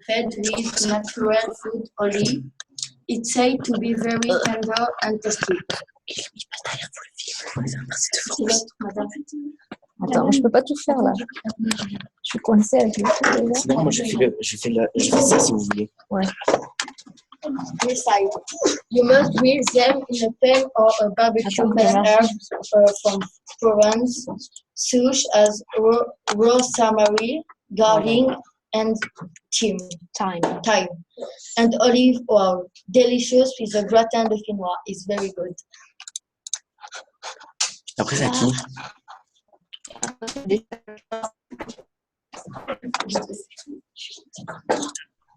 fed with natural food olive. It's said to be very tender and tasty. Attends, je peux pas tout faire là. Je suis coincée avec le truc. Sinon, moi, je fais ça si vous voulez. Ouais. Recite. You must grill them in a pan or a barbecue with herbs from Provence, such as rosemary, garlic, and thyme, and olive oil. Delicious with a gratin de finois. It's very good. Après, c'est à qui?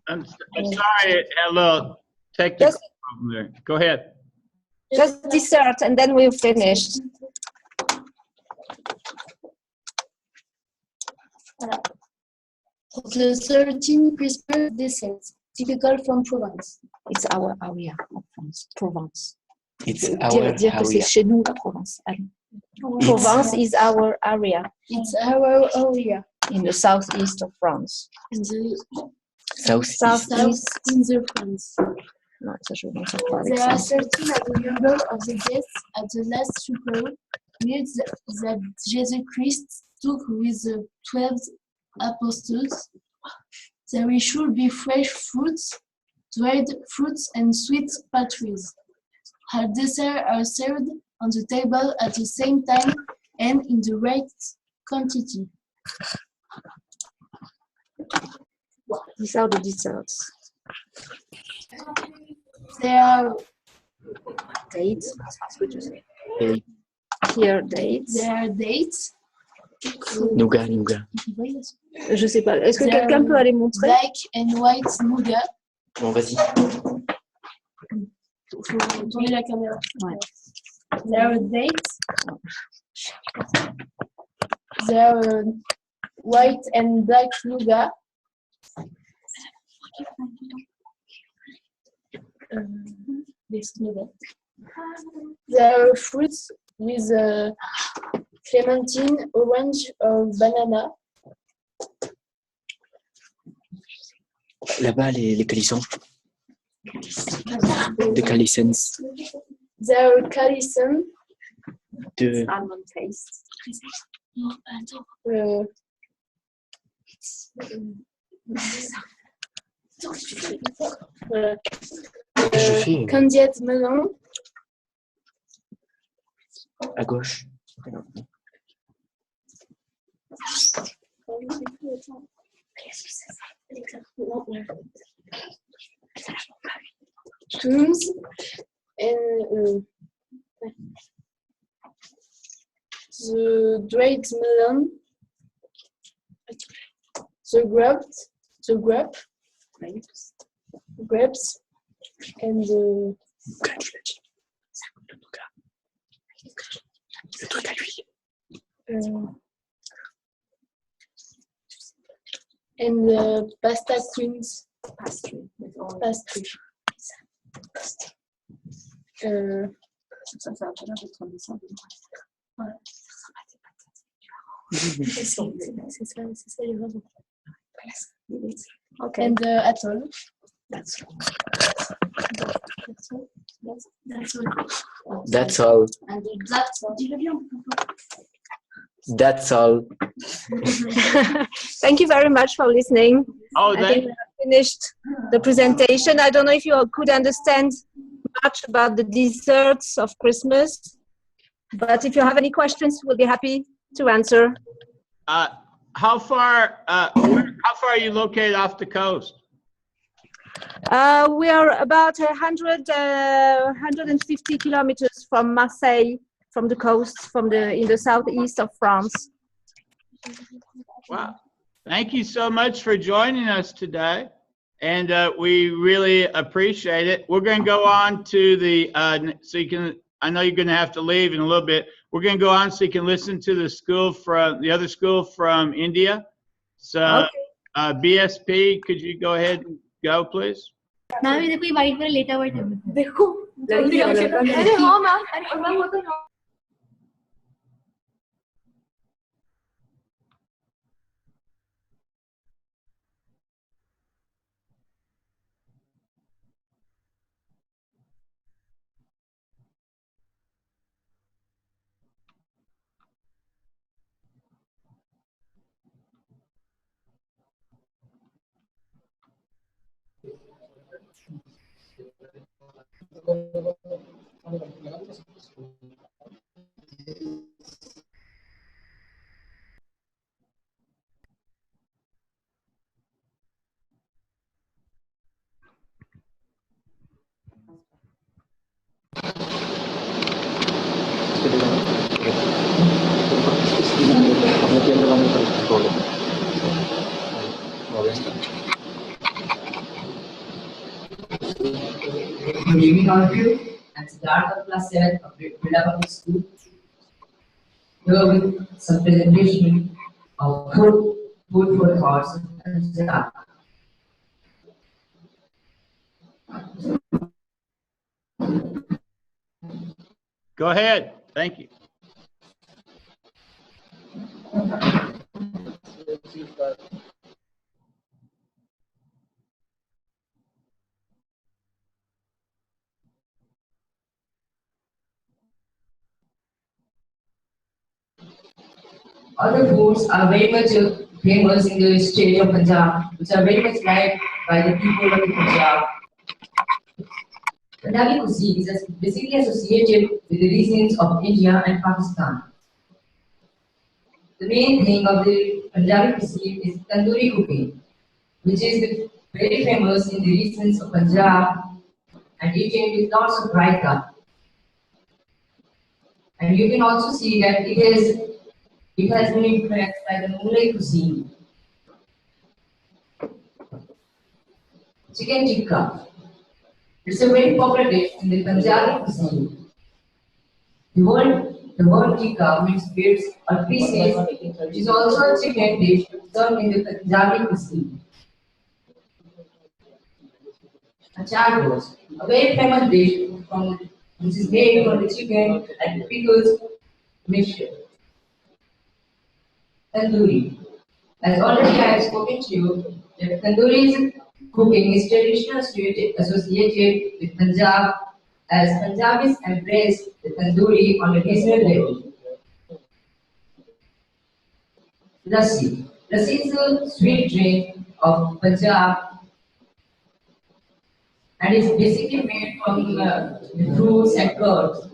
I'm sorry, a little technical problem there. Go ahead. Just dessert and then we're finished. The 13 Christmas desserts, typical from Provence. It's our area of France, Provence. It's our Dire que c'est area. chez nous la Provence. Allez. Provence is our area. It's our area. In the southeast of France. In the Southeast. in the France. Non, ça je vais m'en sortir avec There are ça. 13 of the number of the guests at the Last Supper, meals that Jesus Christ took with the 12 apostles. There should be fresh fruits, dried fruits, and sweet pastries. Her desserts are served on the table at the same time and in the right quantity. These are the desserts. There are Dates. Et Here dates. There are dates, nougat. Je sais pas. Est-ce que There quelqu'un peut aller montrer? black and white nougat. Bon, vas-y. Faut tourner la caméra. Ouais. There are dates. There are white and black nougat. This nougat. There are fruits with clementine, orange, or banana. Là-bas, les calissons. De calissons. There are calicin. De... Almond paste. Je fais Candied melon. à gauche. Plums and the dried melon, grapes, and the Nougat, tu l'as dit. Le nougat. Le truc à l'huile. and the pasta queens Pastry. pastry. Ça va pas l'air d'être embêtant. C'est ça les raisons. Okay. And atoll. That's all. That's all. And that's all. Dis-le bien. That's all. Thank you very much for listening. Oh, I think thank we have finished the presentation. I don't know if you all could understand much about the desserts of Christmas, but if you have any questions, we'll be happy to answer. How far are you located off the coast? We are about 150 kilometers from Marseille, from the coast, in the southeast of France. Wow. Thank you so much for joining us today. And we really appreciate it. We're going to go on to the, so you can, I know you're going to have to leave in a little bit. We're going to go on so you can listen to the other school from India. So Okay. BSP, could you go ahead and go, please? Ma'am ये देखो ये white वाला लेटा हुआ है देखो, लड़की वाला का- अरे हाँ मैम अरे मैम वो तो Good evening, all of you. I'm Siddharth of class 7 of Villa Public School. Here with some presentation of food for thoughts and Punjab. Go ahead. Thank you. Other foods are very much famous in the state of Punjab, which are very much liked by the people of the Punjab. Punjabi cuisine is basically associated with the regions of India and Pakistan. The main thing of the Punjabi cuisine is tandoori cooking, which is very famous in the regions of Punjab and eaten with lots of raita. And you can also see that it has been influenced by the Mughlai cuisine. Chicken tikka. It's a very popular dish in the Punjabi cuisine. The word tikka means bits or pieces, which is also a chicken dish served in the Punjabi cuisine. Achar roast, a very famous dish which is made from the chicken and pickles mixture. Tandoori. As already I have spoken to you, that tandoori cooking is traditionally associated with Punjab, as Punjabis embrace the tandoori on a regional level. Lassi. Lassi is a sweet drink of Punjab and is basically made from the fruits and curds.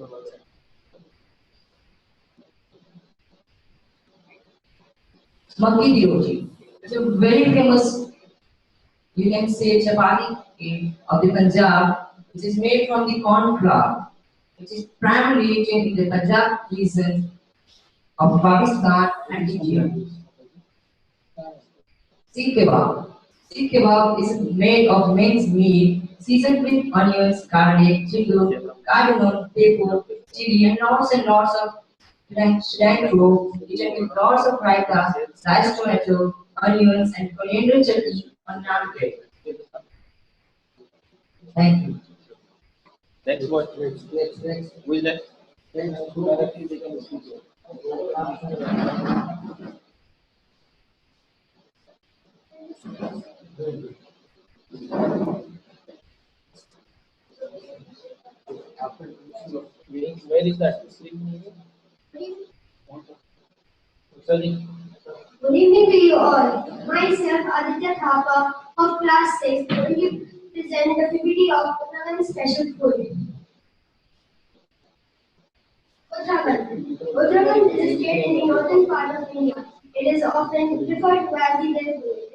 Makki di roti. It's a very famous, you can say, chapati of the Punjab, which is made from the corn flour, which is primarily eaten in the Punjab region of Pakistan and India. Seekh kebab. Seekh kebab is made of minced meat seasoned with onions, garlic, chilli, cardamom, pepper, chili, and lots of cilantro, eaten with lots of raita, sliced tomato, onions, and coriander chutney on naan bread. Thank you. Next one. Who is next? Where is that? Sorry. Good evening to you all. Myself, Aditya Thapa of class 6, will present the PPT of Uttarakhand special food. Uttarakhand. Uttarakhand is a state in the northern part of India. It is often referred to as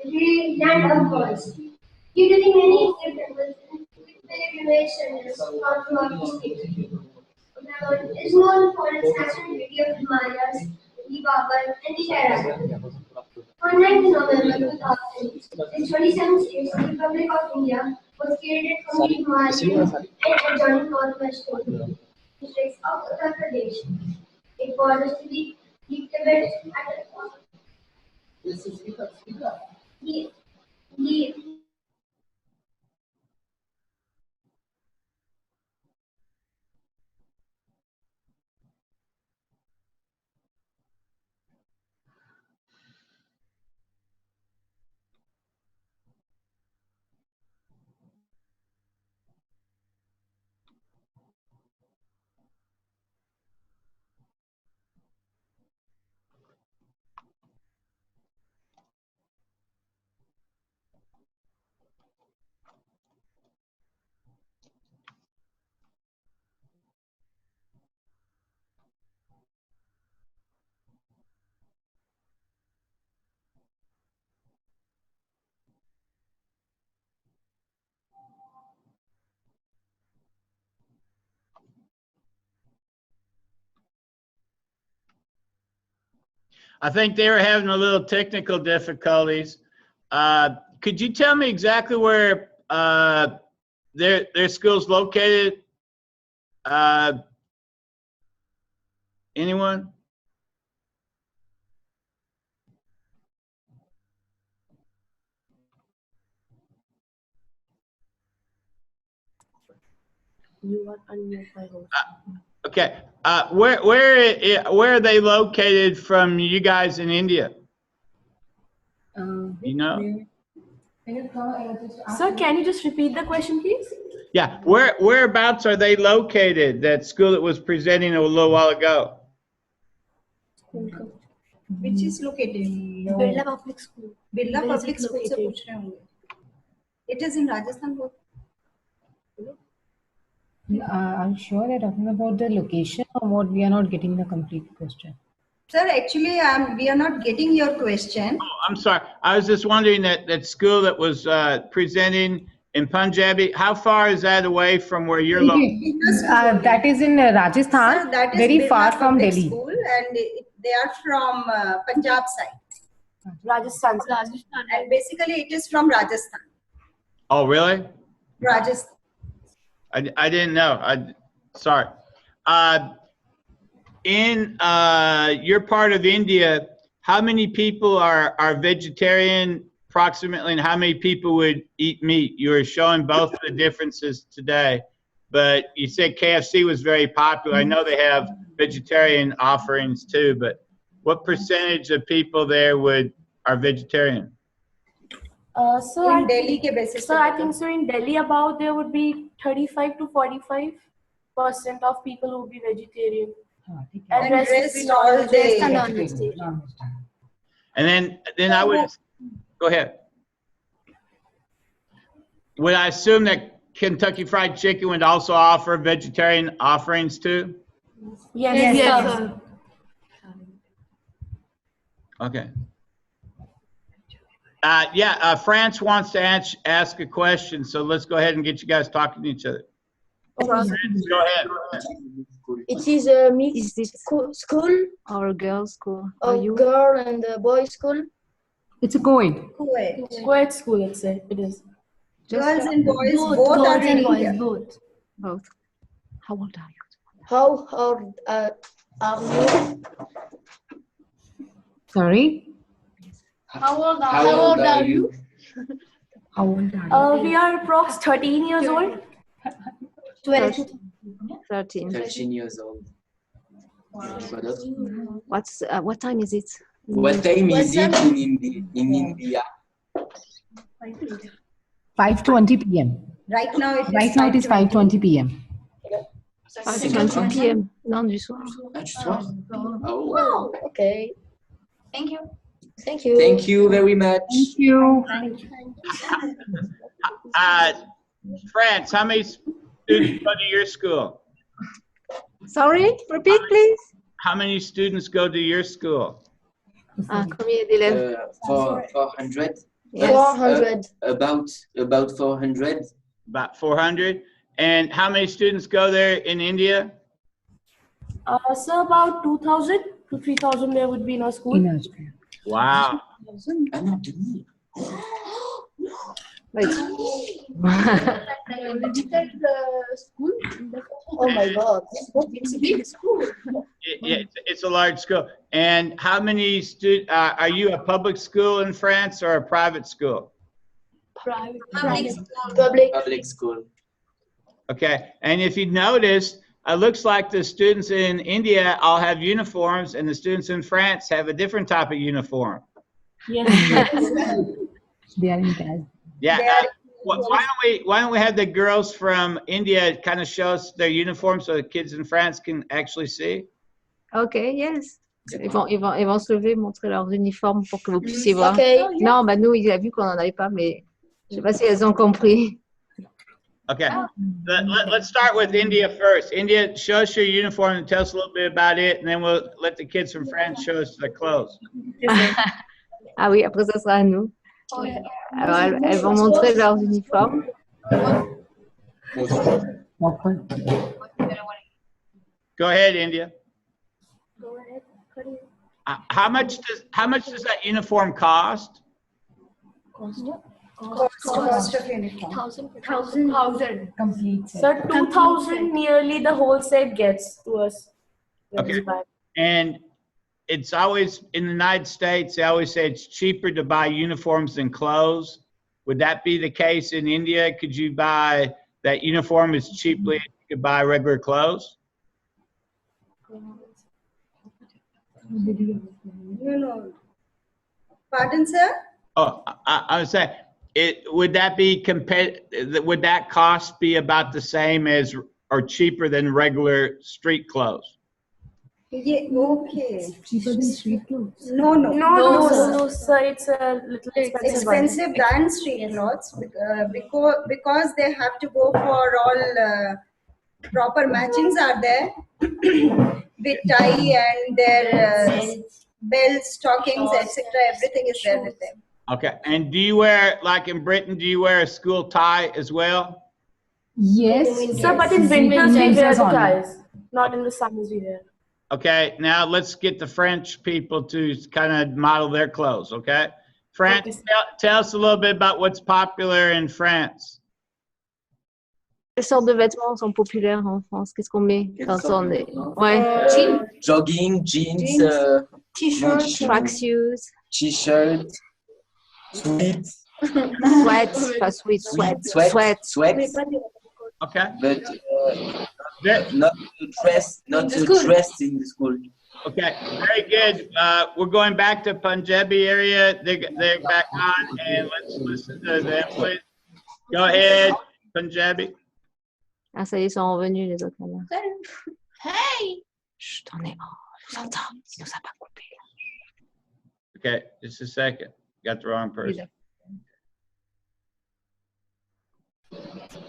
the land of gods. Due to the many temples and pilgrimage centers found throughout the state. Uttarakhand is known for its natural beauty of Himalayas, the Babur, and the Terracotta. On 9th November 2000, the 27th States Republic of India was created from the Himalayan and adjoining northwestern districts of Uttar Pradesh. It borders to the Tibet at the I think they were having a little technical difficulties. Could you tell me exactly where their school's located? Anyone? You are unmute by host. Okay. Where are they located from you guys in India? You know? Sir, can you just repeat the question, please? Yeah. Whereabouts are they located? That school that was presenting a little while ago. Which is located? Birla Public School. Birla Where is Public it School से located? पूछ रहे होंगे. It is in Rajasthan. I'm sure they're talking about the location or what. We are not getting the complete question. Sir, actually, we are not getting your question. I'm sorry. I was just wondering that school that was presenting in Punjabi, how far is that away from where you're located? That is in Rajasthan, Sir, that is very Birla far from Public Delhi. School, and they are from Punjab side. Rajasthan. And basically, it is from Rajasthan. Oh, really? Rajasthan. I didn't know. Sorry. In your part of India, how many people are vegetarian approximately, and how many people would eat meat? You were showing both the differences today, but you said KFC was very popular. I know they have vegetarian offerings too, but what percentage of people there are vegetarian? So In Delhi ke basis. I think so in Delhi about there would be 35 to 45% of people who would be vegetarian. And rest would rest be all non-veg. day. And non-vegetarian. And then I would go ahead. Would I assume that Kentucky Fried Chicken would also offer vegetarian offerings too? Yes, Yes, sir. sir. Okay. France wants to ask a question, so let's go ahead and get you guys talking to each other. France, go ahead. It is a Is mixed this school our girls' school? Are of you? girl and boy school. It's a co-ed. Kuwait. Quiet school, it is. Girls and boys Both both are girls and reading boys, here. both. Both. How old are you? How old are you? Sorry. How old are you? How old are you? We are approx 13 years old. 12. 13. 13 years old. Quoi d'autre? What time is it? What time is it in India? 5:20 p.m. Right now it is Right now it is 5:20 p.m. 5:20 p.m. Non, du soir. Ah, du soir? Oh. Oh, okay. Thank you. Thank you. Thank you very much. Thank you. France, how many students go to your school? Sorry, repeat please. How many students go to your school? Combien d'élèves? 400. Yes. 400. About 400. About 400. And how many students go there in India? So about 2,000 to 3,000 there would be in our school. In Australia. Wow. Ah non, demi. Wait. School? Oh my God. It's a big school. It's a large school. And how many students, are you a public school in France or a private school? Public school. Okay. And if you notice, it looks like the students in India all have uniforms and the students in France have a different type of uniform. Yes. They are in class. Yeah. Why don't we have the girls from India kind of show us their uniform so the kids in France can actually see? Okay, yes. Ils vont se lever, montrer leurs uniformes pour que vous puissiez voir. Okay. Non, bah nous, il a vu qu'on n'en avait pas, mais je sais pas si elles ont compris. Okay. Let's start with India first. India, show us your uniform and tell us a little bit about it, and then we'll let the kids from France show us their clothes. Ah oui, après ça sera à nous. Alors, elles vont montrer leurs uniformes. Go ahead, India. Go ahead. How much does that uniform cost? Cost of uniform. Thousand. Complete set. So 2,000 nearly the whole set gets to us. when we Okay. buy. And it's always, in the United States, they always say it's cheaper to buy uniforms than clothes. Would that be the case in India? Could you buy that uniform as cheaply as you could buy regular clothes? No. Pardon, sir? Oh, I would say, would that be would that cost be about the same as or cheaper than regular street clothes? Yeah, okay. Cheaper than street clothes. No. No, sir. It's a little expensive. Expensive than street clothes because they have to go for all proper matchings are there with tie and their belts, stockings, etc. Everything is there with them. Okay. And do you wear, like in Britain, do you wear a school tie as well? Yes. Sir, but in winters we wear the ties. Not in the summers we wear. Okay, now let's get the French people to kind of model their clothes, okay? France, Okay. tell us a little bit about what's popular in France. Quelles sortes de vêtements sont populaires en France? Qu'est-ce qu'on met quand on est... Ouais. Jogging, jeans, T-shirt. Tracksuits, t-shirt, sweat, sweats, pas sweat, sweat. Okay? but Ve- not to dress in the school. Okay, very good. We're going back to Punjabi area. They're back on, and let's listen to them, please. Go ahead, Punjabi. Ah, ça y est, ils sont revenus, les autres, là. Hey! Chut, on est... Oh, je vous entends. Il nous a pas coupé, là. Okay, just a second. Got the wrong person.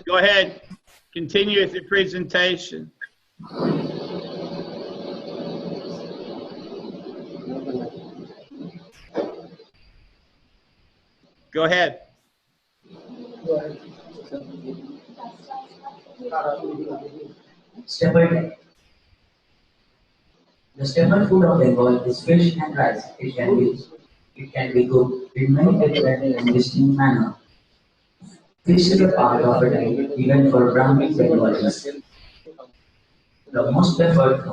Go ahead. Continue with your presentation. Go ahead. Staple. The staple food of Bengal is fish and rice. It can be cooked in many different and distinct manners. Fish is a part of a diet even for Brahmin Bengalis. The most preferred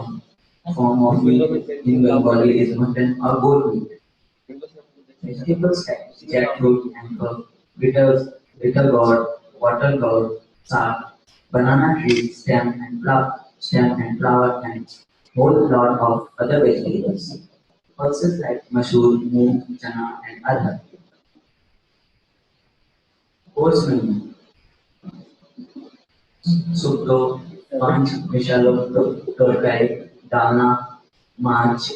form of meat in Bengali is mutton or goat meat. Vegetables like jackfruit and bitter gourd, water gourd, saag, banana tree, stem and flower and whole lot of other vegetables. Pulses like masoor, moong, chana and other. Course menu. Suplo, Panch, Mishalo, Torkai, Dalna, March,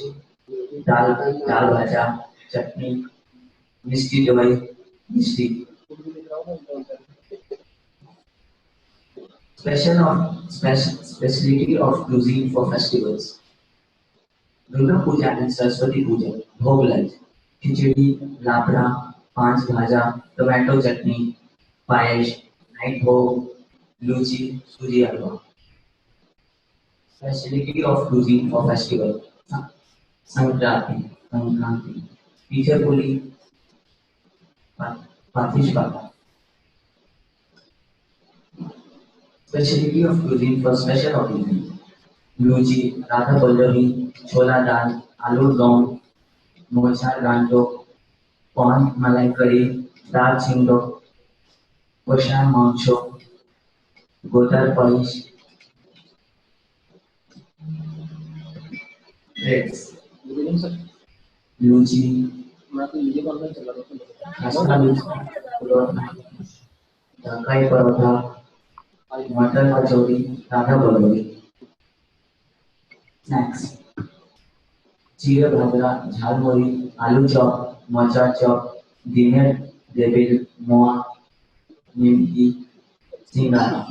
Dal Bhaja, Chutney, Misti Doi, Misti. Speciality of cuisine for festivals. Durga Puja and Saraswati Puja, Bhog Lag, Khichdi, Labra, Panch Bhaja, tomato chutney, Payesh, Night Bhog, Luchi, Suji Halwa. Speciality of cuisine for festival. Sankranti, Pitha Puli, Patish Baka. Speciality of cuisine for special occasion. Luchi, Radha Pallavi, Chola Dal, Aloo Dong, Mocha Ganto, Corn Malai Curry, Dal Chindo, Koshan Mangsho, Gotar Paish, Breads, Luchi, Khasta Luchi, Dhakai Parotha, Matar Kachori, Radha Pallavi. Snacks. Chira Bhadra, Jhalmuri, Aloo Chop, Mocha Chop, Dinner, Debil, Moa, Nimki, Singara.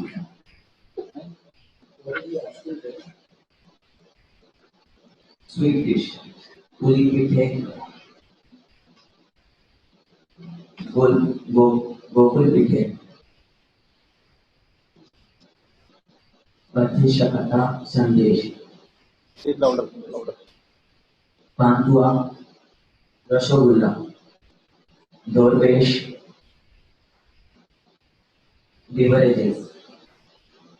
Sweet dish. Puri Pithe, Gokul Pithe, Pathi Shakata Sandesh. Pantua, rasgulla, দরবেশ, beverages,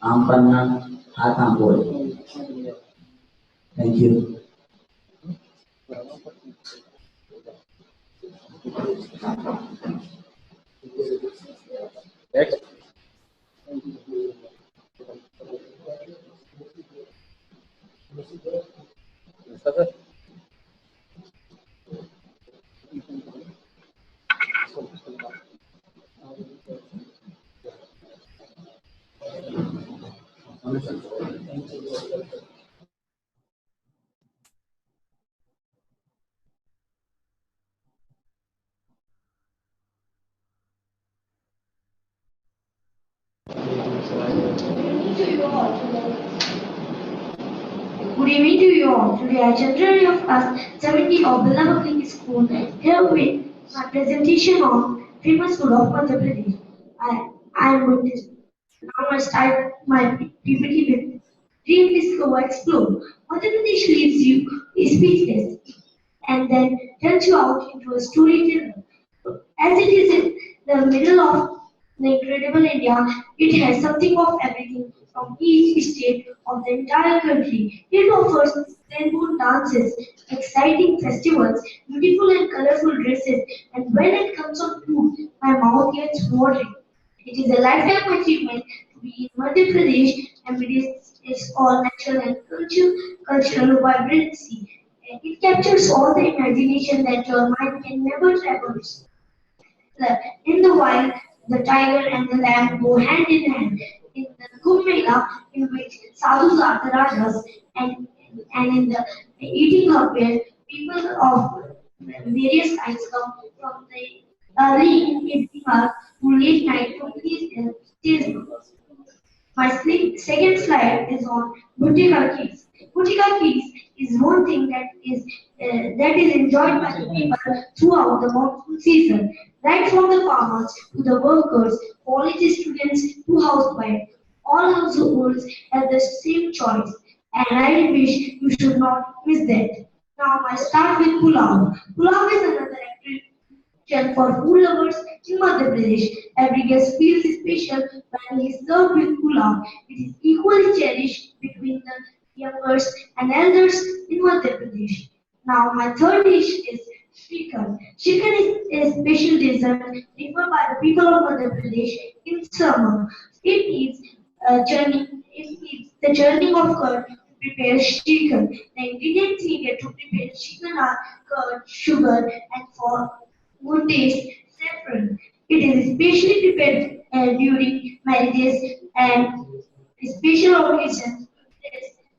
aam panna, হাত আম্বল. Thank you. Next. Mustafa. Good evening to you all. Today I children of class 70 of Beloved Clinic School here with my presentation on famous food of Madhya Pradesh. I am going to now I start my PPT with Dream Discover Explore. Madhya Pradesh leaves you speechless and then turns you out into a storyteller. As it is in the middle of the incredible India, it has something of everything from each state of the entire country. It offers rainbow dances, exciting festivals, beautiful and colorful dresses, and when it comes on food, my mouth gets watering. It is a lifetime achievement to be in Madhya Pradesh and its all natural and cultural vibrancy. It captures all the imagination that your mind can never traverse. In the wild, the tiger and the lamb go hand in hand. In the Kumbh Mela, in which sadhus are the rajas, and in the eating hub where people of various kinds come from the early evening hour to late night to please their taste buds. My second slide is on Bhutika Keys. Bhutika Keys is one thing that is enjoyed by the people throughout the monsoon season, right from the farmers to the workers, college students to housewives. All households have the same choice, and I wish you should not miss that. Now I start with pulao. Pulao is another for food lovers in Madhya Pradesh. Every guest feels special when he is served with pulao. It is equally cherished between the youngers and elders in Madhya Pradesh. Now, my third dish is Shrikhand. Shrikhand is a special dessert preferred by the people of Madhya Pradesh in summer. It needs the churning of curd to prepare Shrikhand. The ingredients needed to prepare Shrikhand are curd, sugar, and for good taste, saffron. It is especially prepared during marriages and special occasions.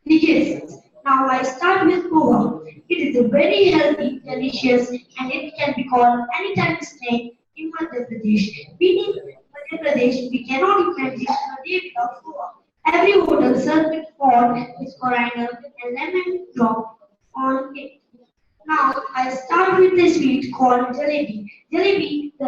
Delicious. Now I start with poha. It is a very healthy, delicious, and it can be called anytime snack in Madhya Pradesh. Being in Madhya Pradesh, we cannot imagine a day without poha. Every hotel serves it hot with coriander and lemon dropped on it. Now I start with the sweet called jalebi. Jalebi, the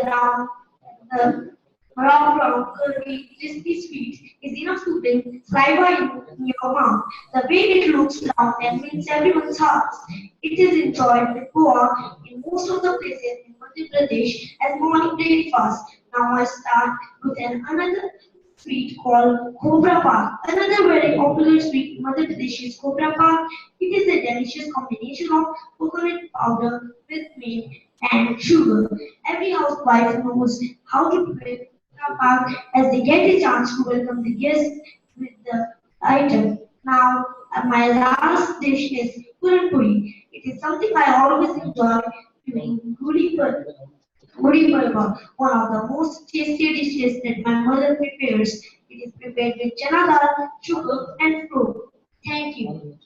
round, curvy, crispy sweet is enough to bring saliva in your mouth. The way it looks round and wins everyone's hearts. It is enjoyed with poha in most of the places in Madhya Pradesh as morning breakfast. Now I start with another sweet called Cobra Pak. Another very popular sweet in Madhya Pradesh is Cobra Pak. It is a delicious combination of coconut powder with milk and sugar. Every housewife knows how to prepare Cobra Pak as they get a chance to welcome the guests with the item. Now, my last dish is Puran Puri. It is something I always enjoy during Gudi Padwa, one of the most tasty dishes that my mother prepares. It is prepared with chana dal, sugar, and fruit. Thank you.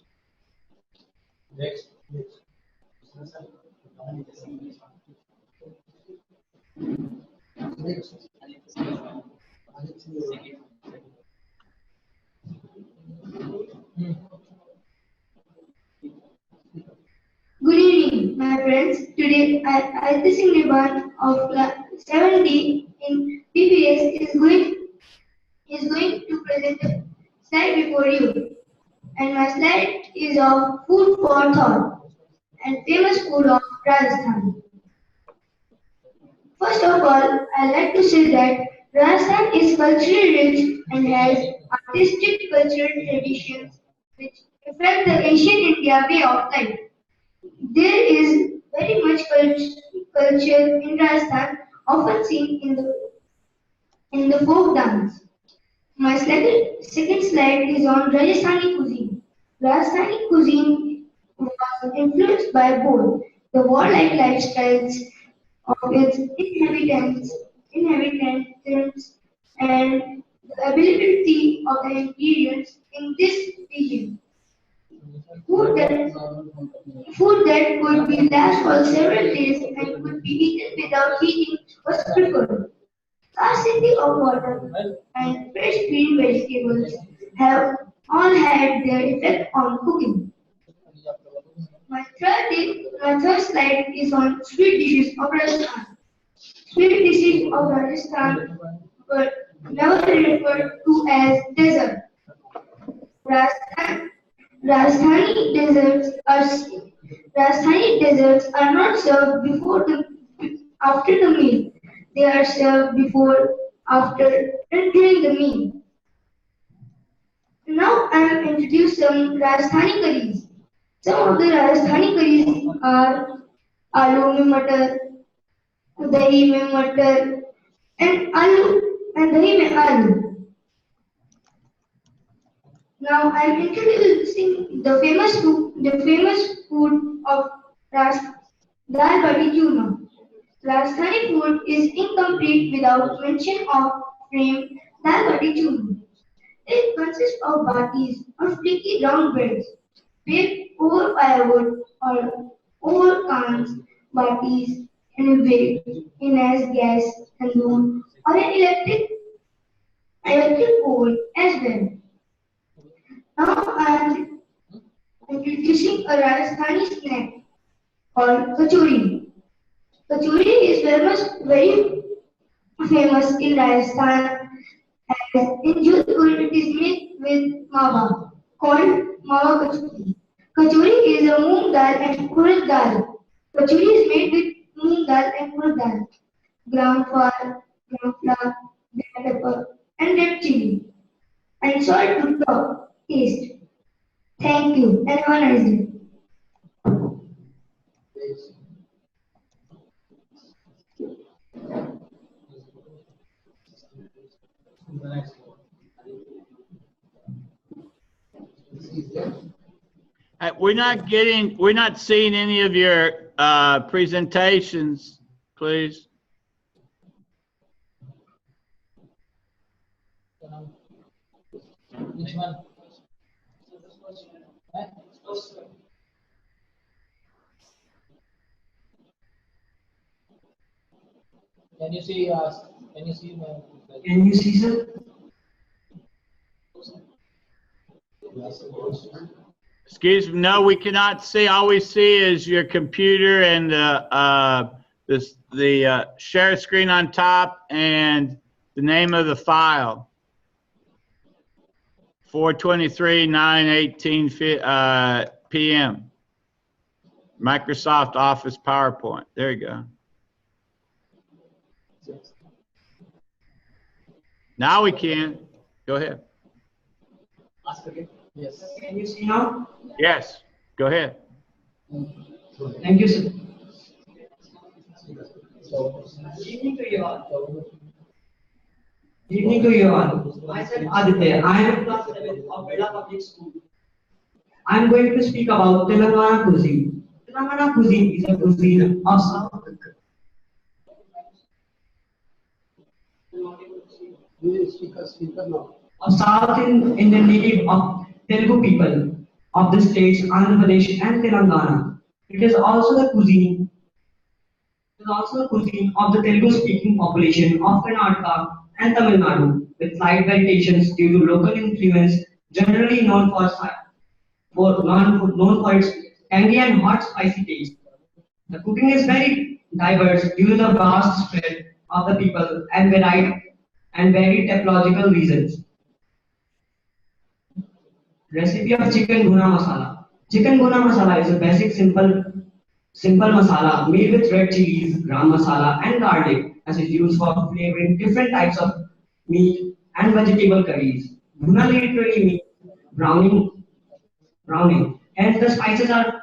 Next. Good evening, my friends. Today, I Singh Niban of class 7D in PPS is going to present a slide before you. And my slide is of food for thought. and famous food of Rajasthan. First of all, I like to say that Rajasthan is culturally rich and has artistic cultural traditions which reflect the ancient India way of life. There is very much culture in Rajasthan, often seen in the folk dance. My second slide is on Rajasthani cuisine. Rajasthani cuisine was influenced by both the warlike lifestyles of its inhabitants and the availability of the ingredients in this region. Food that, food that could be last for several days and could be eaten without heating was preferred. Scarcity of water and fresh green vegetables have all had their effect on cooking. My third slide is on sweet dishes of Rajasthan. Sweet dishes of Rajasthan were never referred to as dessert. Rajasthan, Rajasthani desserts are Rajasthani desserts are not served after the meal. They are served before, after, and during the meal. Now I am introduce some Rajasthani curries. Some of the Rajasthani curries are aloo mein matar, dahi mein matar, and dahi mein aloo. Now I am introducing the famous food of Rajasthan, dal bati churma. Rajasthani food is incomplete without mention of frame dal bati churma. It consists of batis or flaky round breads baked over firewood or over cans, batis in a way in as gas and bone or an electric oven as well. Now I am introducing a Rajasthani snack called kachori. Kachori is very famous in Rajasthan, as in Jodhpur it is made with mawa called mawa kachori. Kachori is a moong dal and urad dal. Kachori is made with moong dal and urad dal, ground flour, black pepper, and red chili, and salt to taste. Thank you and have a nice day. We're not seeing any of your presentations, please. Which one? Can you see? Can you see? Can you see, sir? Excuse me, no, we cannot see. All we see is your computer and the share screen on top and the name of the file. 4/23/9/18 p.m. Microsoft Office PowerPoint. There you go. Now we can. Go ahead. Ask again. Yes. Can you see now? Yes. Go ahead. Thank you, sir. Good evening to you all. Good evening to you all. Myself Aditya. I am in class 7 of Beda Public School. I am going to speak about Telangana cuisine. Telangana cuisine is a cuisine of South Indian native of Telugu people of the states Andhra Pradesh and Telangana. It is also the cuisine. It is also the cuisine of the Telugu-speaking population of Karnataka and Tamil Nadu, with slight variations due to local influence, generally known for its tangy and hot spicy taste. The cooking is very diverse due to the vast spread of the people and varied technological reasons. Recipe of chicken bhuna masala. Chicken bhuna masala is a basic simple Simple masala made with red chilies, gram masala, and garlic, as is used for flavoring different types of meat and vegetable curries. Bhuna literally means browning. Hence, the spices are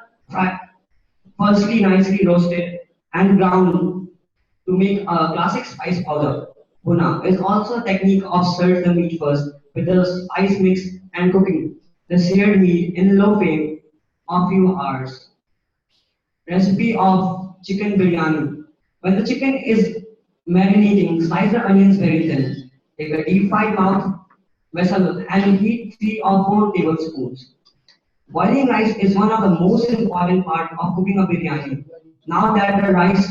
firstly nicely roasted and ground to make a classic spice powder. Bhuna is also a technique of stir the meat first with the spice mix and cooking the seared meat in low flame a few hours. Recipe of chicken biryani. When the chicken is marinating, slice the onions very thin. Take a deep fried mouth vessel and heat 3 or 4 tablespoons. Boiling rice is one of the most important part of cooking a biryani. Now that the rice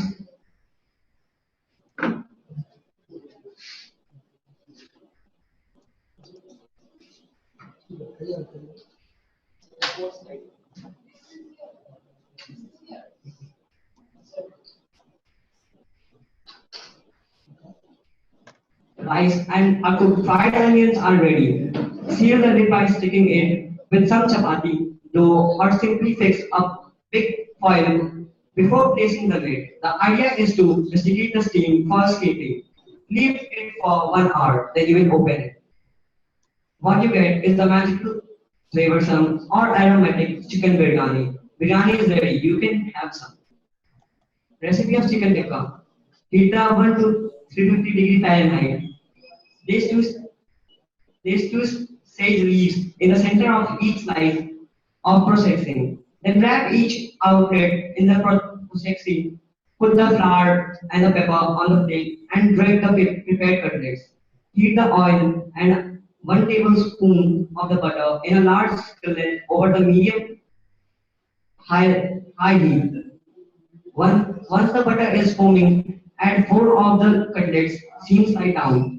and our cooked fried onions are ready. Seal the lid by sticking it with some chapati dough or simply fix a big foil before placing the lid. The idea is to investigate the steam for escaping. Leave it for 1 hour, then you will open it. What you get is the magical flavorsome or aromatic chicken biryani. Biryani is ready, you can have some. Recipe of chicken tikka. Heat the oven to 350 Fahrenheit. Place two sage leaves in the center of each slice of processing. Then wrap each outlet in the processing. Put the flour and the pepper on the plate and drape the prepared cutlets. Heat the oil and 1 tablespoon of the butter in a large skillet over the medium high heat. Once the butter is foaming, add 4 of the cutlets, seam side down.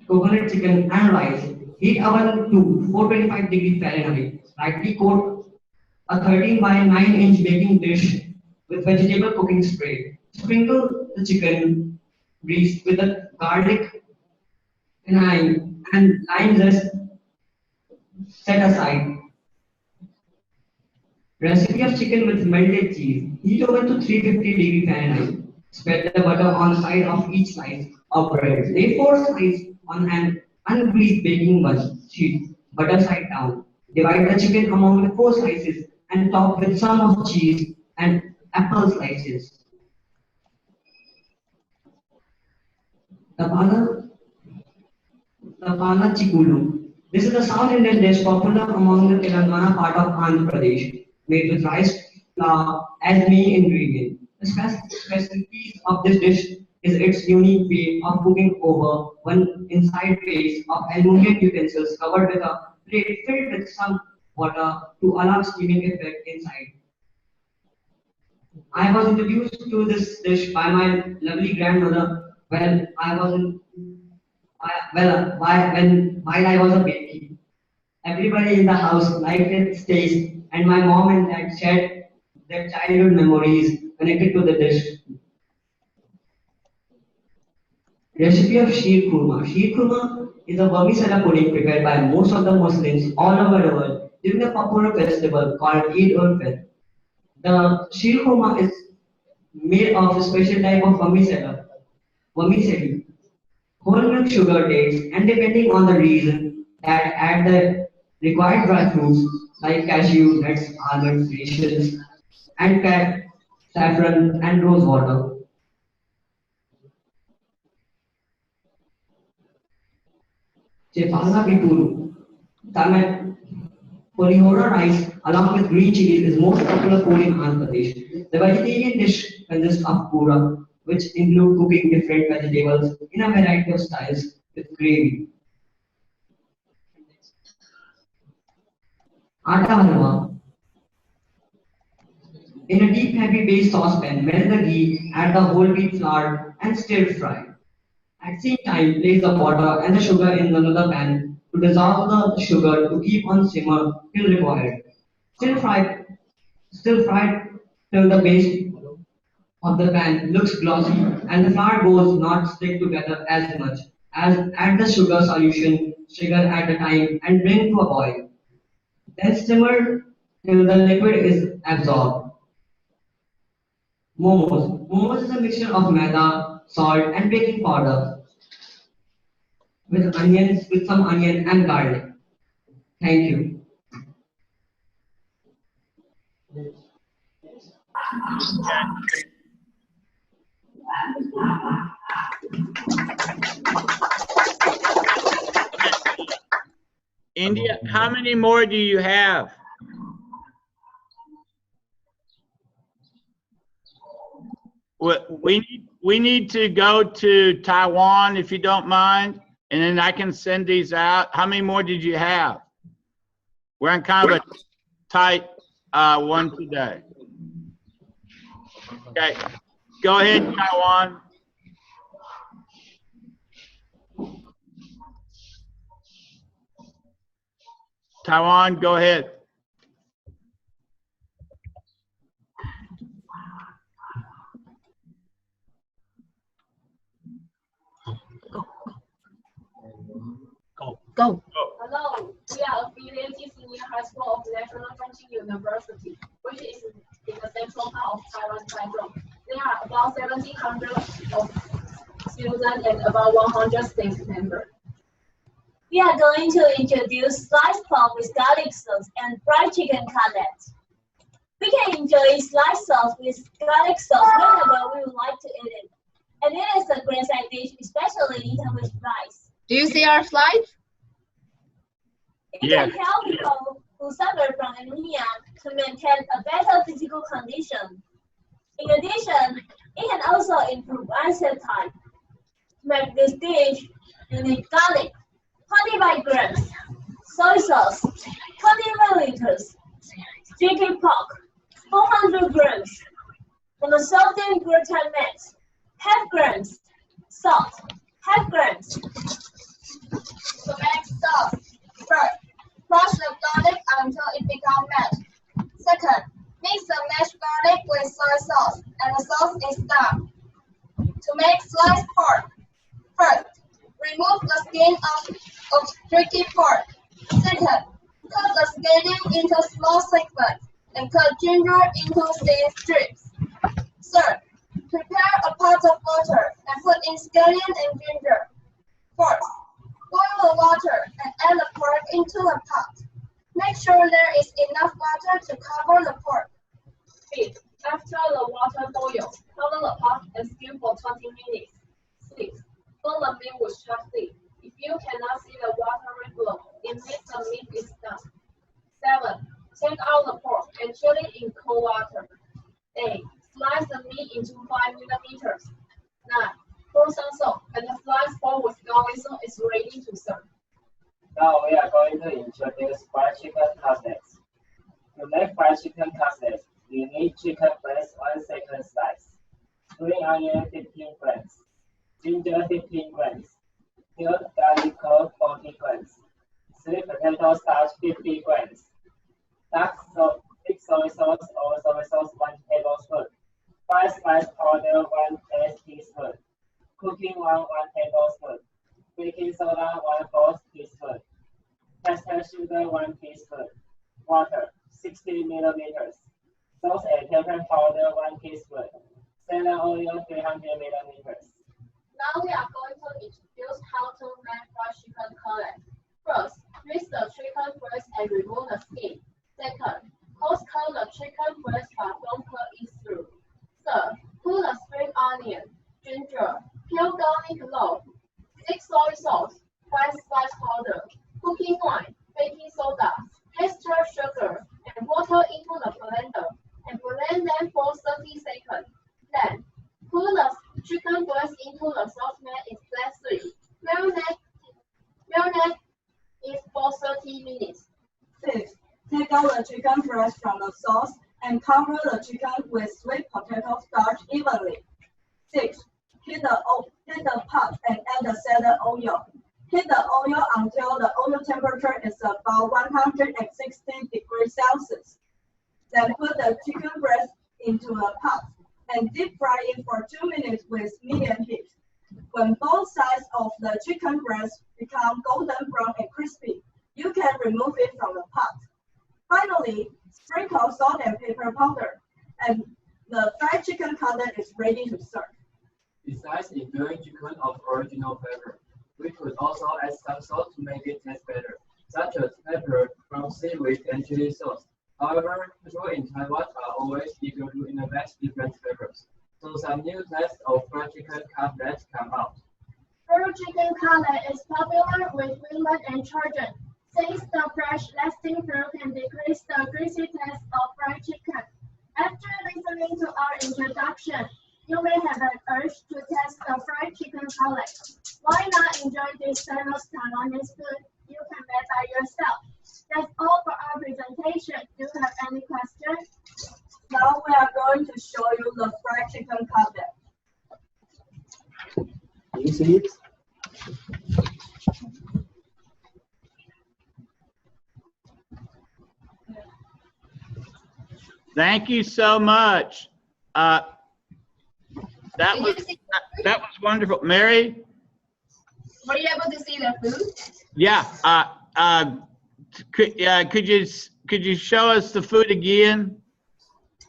Coconut chicken and rice. Heat oven to 425 Fahrenheit. Lightly coat a 13 by 9-inch baking dish with vegetable cooking spray. Sprinkle the chicken grease with the garlic and lime zest set aside. Recipe of chicken with melted cheese. Heat oven to 350 Fahrenheit. Spread the butter on the side of each slice of bread. Lay 4 slices on an ungreased baking sheet, butter side down. Divide the chicken among the 4 slices and top with some of cheese and apple slices. Tapala Chikulu. This is a South Indian dish popular among the Telangana part of Andhra Pradesh, made with rice flour as main ingredient. The specialty of this dish is its unique way of cooking over one inside base of aluminum utensils covered with a plate filled with some water to allow steaming effect inside. I was introduced to this dish by my lovely grandmother when while I was a baby. Everybody in the house liked its taste, and my mom and dad shared their childhood memories connected to the dish. Recipe of Sheer Kurma. Sheer Kurma is a vermicelli pudding prepared by most of the Muslims all over the world during the popular festival called Eid ul-Fitr. The Sheer Kurma is made of a special type of vermicelli, whole milk, sugar, dates, and depending on the region, that add the required dry fruits like cashew, nuts, almonds, raisins, and saffron and rose water. Chepanga Pituru. Polihora rice along with green chilies is most popular food in Andhra Pradesh. The vegetarian dish consists of pura, which include cooking different vegetables in a variety of styles with gravy. Atta halwa. In a deep heavy base saucepan, melt the ghee, add the whole wheat flour and stir fry. At the same time, place the water and the sugar in another pan to dissolve the sugar to keep on simmer till required. Stir fry till the base of the pan looks glossy and the flour does not stick together as much. Add the sugar solution at the time and bring to a boil. Then simmer till the liquid is absorbed. Momos. Momos is a mixture of maida, salt, and baking powder with some onion and garlic. Thank you. India, how many more do you have? We need to go to Taiwan, if you don't mind, and then I can send these out. How many more did you have? We're on kind of a tight one today. Okay, go ahead, Taiwan. Taiwan, go ahead. Go. Hello, we are affiliated senior high school of National Chongqing University, which is in the central part of Taiwan Taichung. There are about 1,700 of students and about 100 staff members. We are going to introduce sliced pork with garlic sauce and fried chicken cutlets. We can enjoy sliced sauce with garlic sauce whenever we would like to eat it. And it is a great side dish, especially eaten with rice. Do you see our slides? It can help people who suffer from anemia to maintain a better physical condition. In addition, it can also improve eyesight. To make this dish, you need garlic, 25 grams, soy sauce, 20 milliliters, chicken pork, 400 grams, and a salted gratin mix, half grams, salt, half grams. To make sauce, first, crush the garlic until it becomes mashed. Second, mix the mashed garlic with soy sauce and the sauce is done. To make sliced pork, first, remove the skin of tricky pork. Second, cut the skin into small segments and cut ginger into thin strips. Third, prepare a pot of water and put in scallion and ginger. Fourth, boil the water and add the pork into the pot. Make sure there is enough water to cover the pork. Fifth, after the water boils, cover the pot and stew for 20 minutes. Sixth, fill the meat with chopstick. If you cannot see the water flow, it means the meat is done. 7. Take out the pork and chill it in cold water. 8. Slice the meat into 5 millimeters. 9. Pour some salt and the sliced pork with garlic sauce is ready to serve. Now we are going to introduce fried chicken cutlets. To make fried chicken cutlets, we need chicken breast 1 second slice, green onion 15 grams, ginger 15 grams, peeled garlic clove 40 grams, sweet potato starch 50 grams, thick soy sauce or soy sauce 1 tablespoon, fried spice powder 1 teaspoon, cooking oil 1 tablespoon, baking soda 1/4 teaspoon, caster sugar 1 teaspoon, water 60 milliliters, salt and pepper powder 1 teaspoon, celery oil 300 milliliters. Now we are going to introduce how to make fried chicken cutlet. First, rinse the chicken breast and remove the skin. Second, cut the chicken breast but don't cut it through. Third, put the spring onion, ginger, peeled garlic clove, 6 soy sauce, 5 spice powder, cooking oil, baking soda, extra sugar, and water into the blender and blend them for 30 seconds. Then, put the chicken breast into the saucepan in flat 3. Marinate it for 30 minutes. 6. Take out the chicken breast from the sauce and cover the chicken with sweet potato starch evenly. 6. Heat the pot and add the celery oil. Heat the oil until the oil temperature is about 160 degrees Celsius. Then put the chicken breast into the pot and deep fry it for 2 minutes with medium heat. When both sides of the chicken breast become golden brown and crispy, you can remove it from the pot. Finally, spread Sprinkle salt and pepper powder, and the fried chicken cutlet is ready to serve. Besides enjoying chicken of original flavor, we could also add some salt to make it taste better, such as pepper, brown seaweed, and chili sauce. However, people in Taiwan are always eager to innovate different flavors, so some new tests of fried chicken cutlets come out. Fried chicken cutlet is popular with women and children, since the fresh, lasting flavor can decrease the greasy taste of fried chicken. After listening to our introduction, you may have an urge to test the fried chicken cutlet. Why not enjoy this famous Taiwanese food you can make by yourself? That's all for our presentation. Do you have any questions? Now we are going to show you the fried chicken cutlet. Can you see it? Thank you so much. That was wonderful. Mary? Were you able to see the food? Yeah. Could you show us the food again?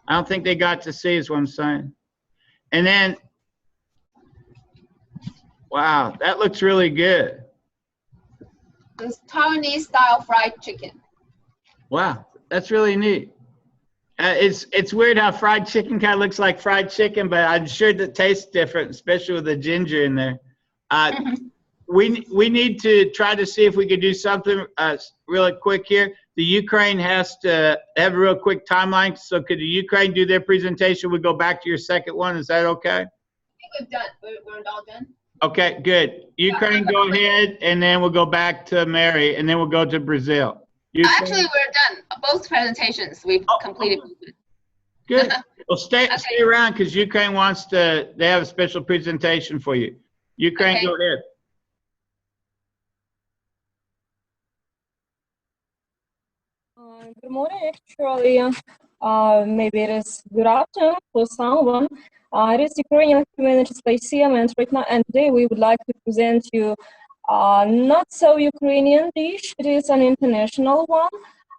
I don't think they got to see is what I'm saying. And then, wow, that looks really good. It's Taiwanese style fried chicken. Wow, that's really neat. It's weird how fried chicken kind of looks like fried chicken, but I'm sure that tastes different, especially with the ginger in there. We need to try to see if we could do something really quick here. The Ukraine has to have a real quick timeline. So could the Ukraine do their presentation? We go back to your second one. Is that okay? I think we've done. We're all done. Okay, good. Ukraine, go ahead, and then we'll go back to Mary, and then we'll go to Brazil. Ukraine. Actually, we're done. Both presentations we've completed. Good. Well, stay around because Ukraine wants to. They have a special presentation for you. Ukraine, go ahead. Good morning, actually. Maybe it is good afternoon for someone. It is Ukrainian Humanities Lyceum, and today we would like to present you not so Ukrainian dish. It is an international one,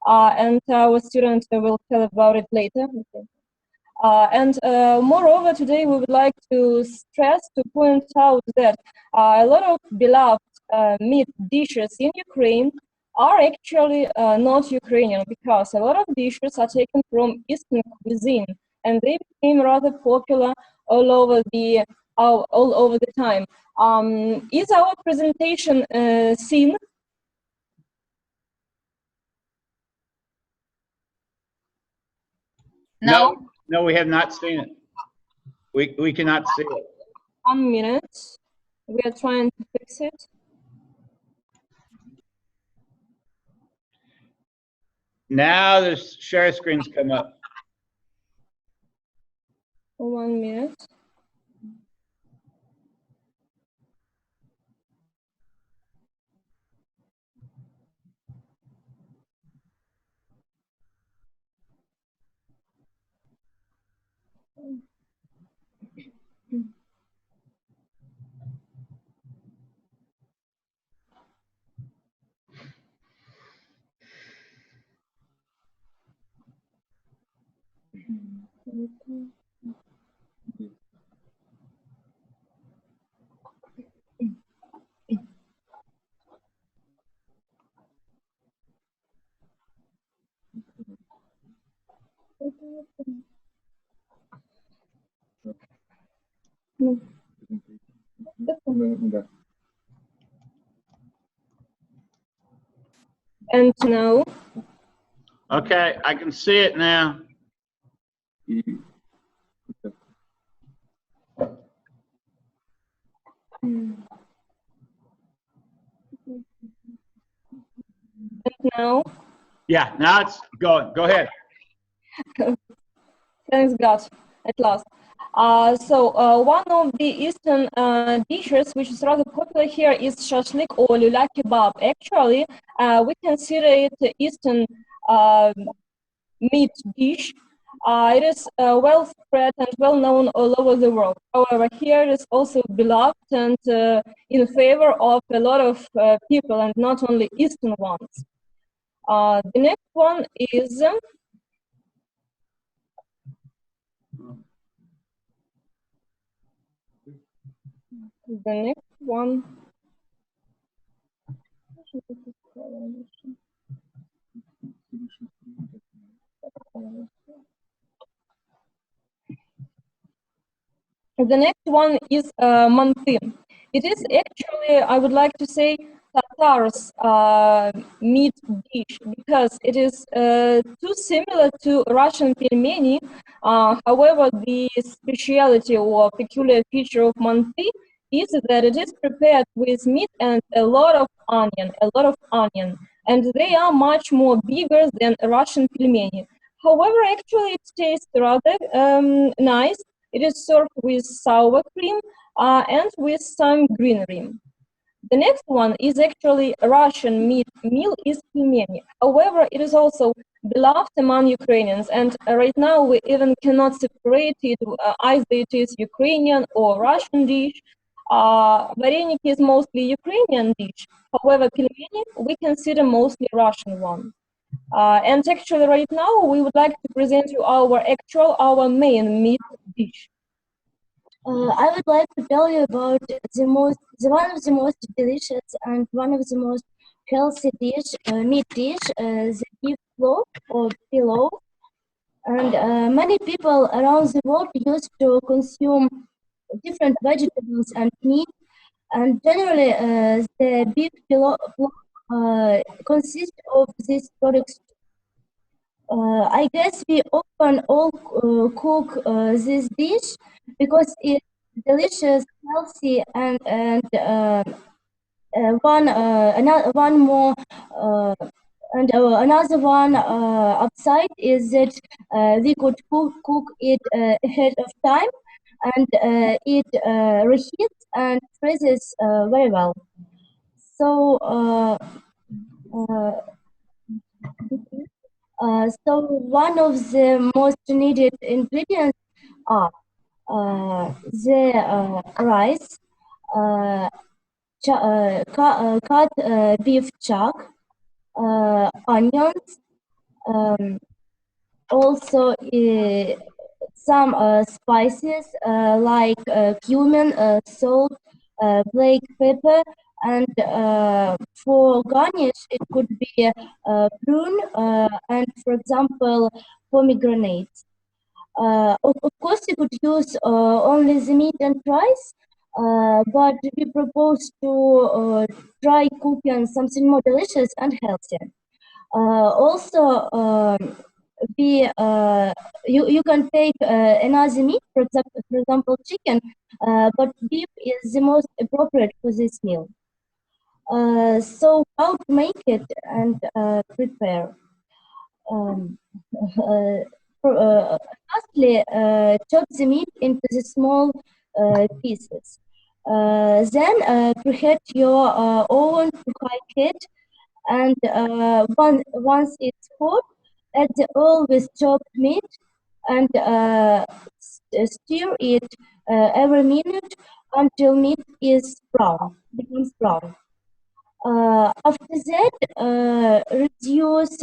and our student will tell about it later. Moreover, today we would like to point out that a lot of beloved meat dishes in Ukraine are actually not Ukrainian, because a lot of dishes are taken from Eastern cuisine, and they became rather popular all over the time. Is our presentation seen? No, we have not seen it. We cannot see it. 1 minute. We are trying to fix it. Now the share screens come up. 1 minute. And now? Okay, I can see it now. And now? Yeah, now it's going. Go ahead. Thanks God, at last. One of the Eastern dishes which is rather popular here is shashlik or lula kebab. Actually, we consider it Eastern meat dish. It is well spread and well known all over the world. However, here it is also beloved and in favor of a lot of people, and not only Eastern ones. The next one is The next one. The next one is manti. It is actually, I would like to say, Tatar's meat dish because it is too similar to Russian pelmeni. However, the speciality or peculiar feature of manti is that it is prepared with meat and a lot of onion, and they are much more bigger than Russian pelmeni. However, actually, it tastes rather nice. It is served with sour cream and with some greenery. The next one is actually Russian meal is pelmeni. However, it is also beloved among Ukrainians, and right now we even cannot separate it either it is Ukrainian or Russian dish. Vareniki is mostly Ukrainian dish. However, pelmeni we consider mostly Russian one. And actually, right now we would like to present you our main meat dish. I would like to tell you about one of the most delicious and one of the most healthy meat dish, the beef loaf or pillow. And many people around the world used to consume different vegetables and meat. And generally, the beef pillow consists of these products. I guess we often all cook this dish because it's delicious, healthy, and one more another one upside is that we could cook it ahead of time, and it reheats and freezes very well. So. So one of the most needed ingredients are the rice, cut beef chuck, onions, also some spices like cumin, salt, black pepper, and for garnish it could be prune and, for example, pomegranates. Of course, you could use only the meat and rice, but we propose to try cooking something more delicious and healthy. Also, you can take another meat, for example, chicken, but beef is the most appropriate for this meal. So how to make it and prepare? Firstly, chop the meat into the small pieces. Then preheat your oven to high heat, and once it's hot, add the oil with chopped meat and stir it every minute until meat becomes brown. After that, reduce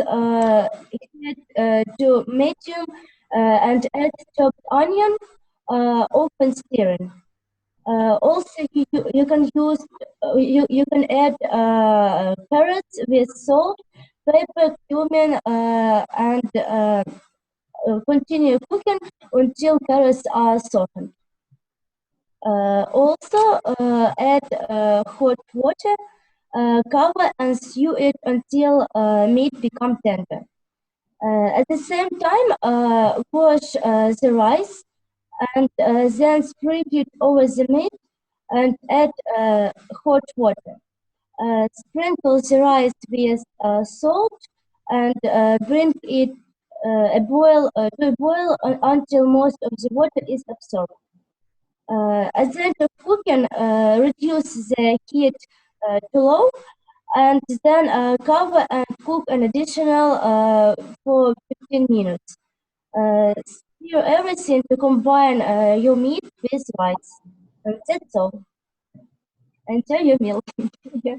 heat to medium and add chopped onion, often stirring. Also, you can use you can add carrots with salt, pepper, cumin, and continue cooking until carrots are softened. Also, add hot water, cover and stew it until meat becomes tender. At the same time, wash the rice and then spread it over the meat and add hot water. Sprinkle the rice with salt and bring it to a boil until most of the water is absorbed. At the end of cooking, reduce the heat to low, and then cover and cook an additional for 15 minutes. Stir everything to combine your meat with rice. And that's all. Enjoy your meal. Yeah.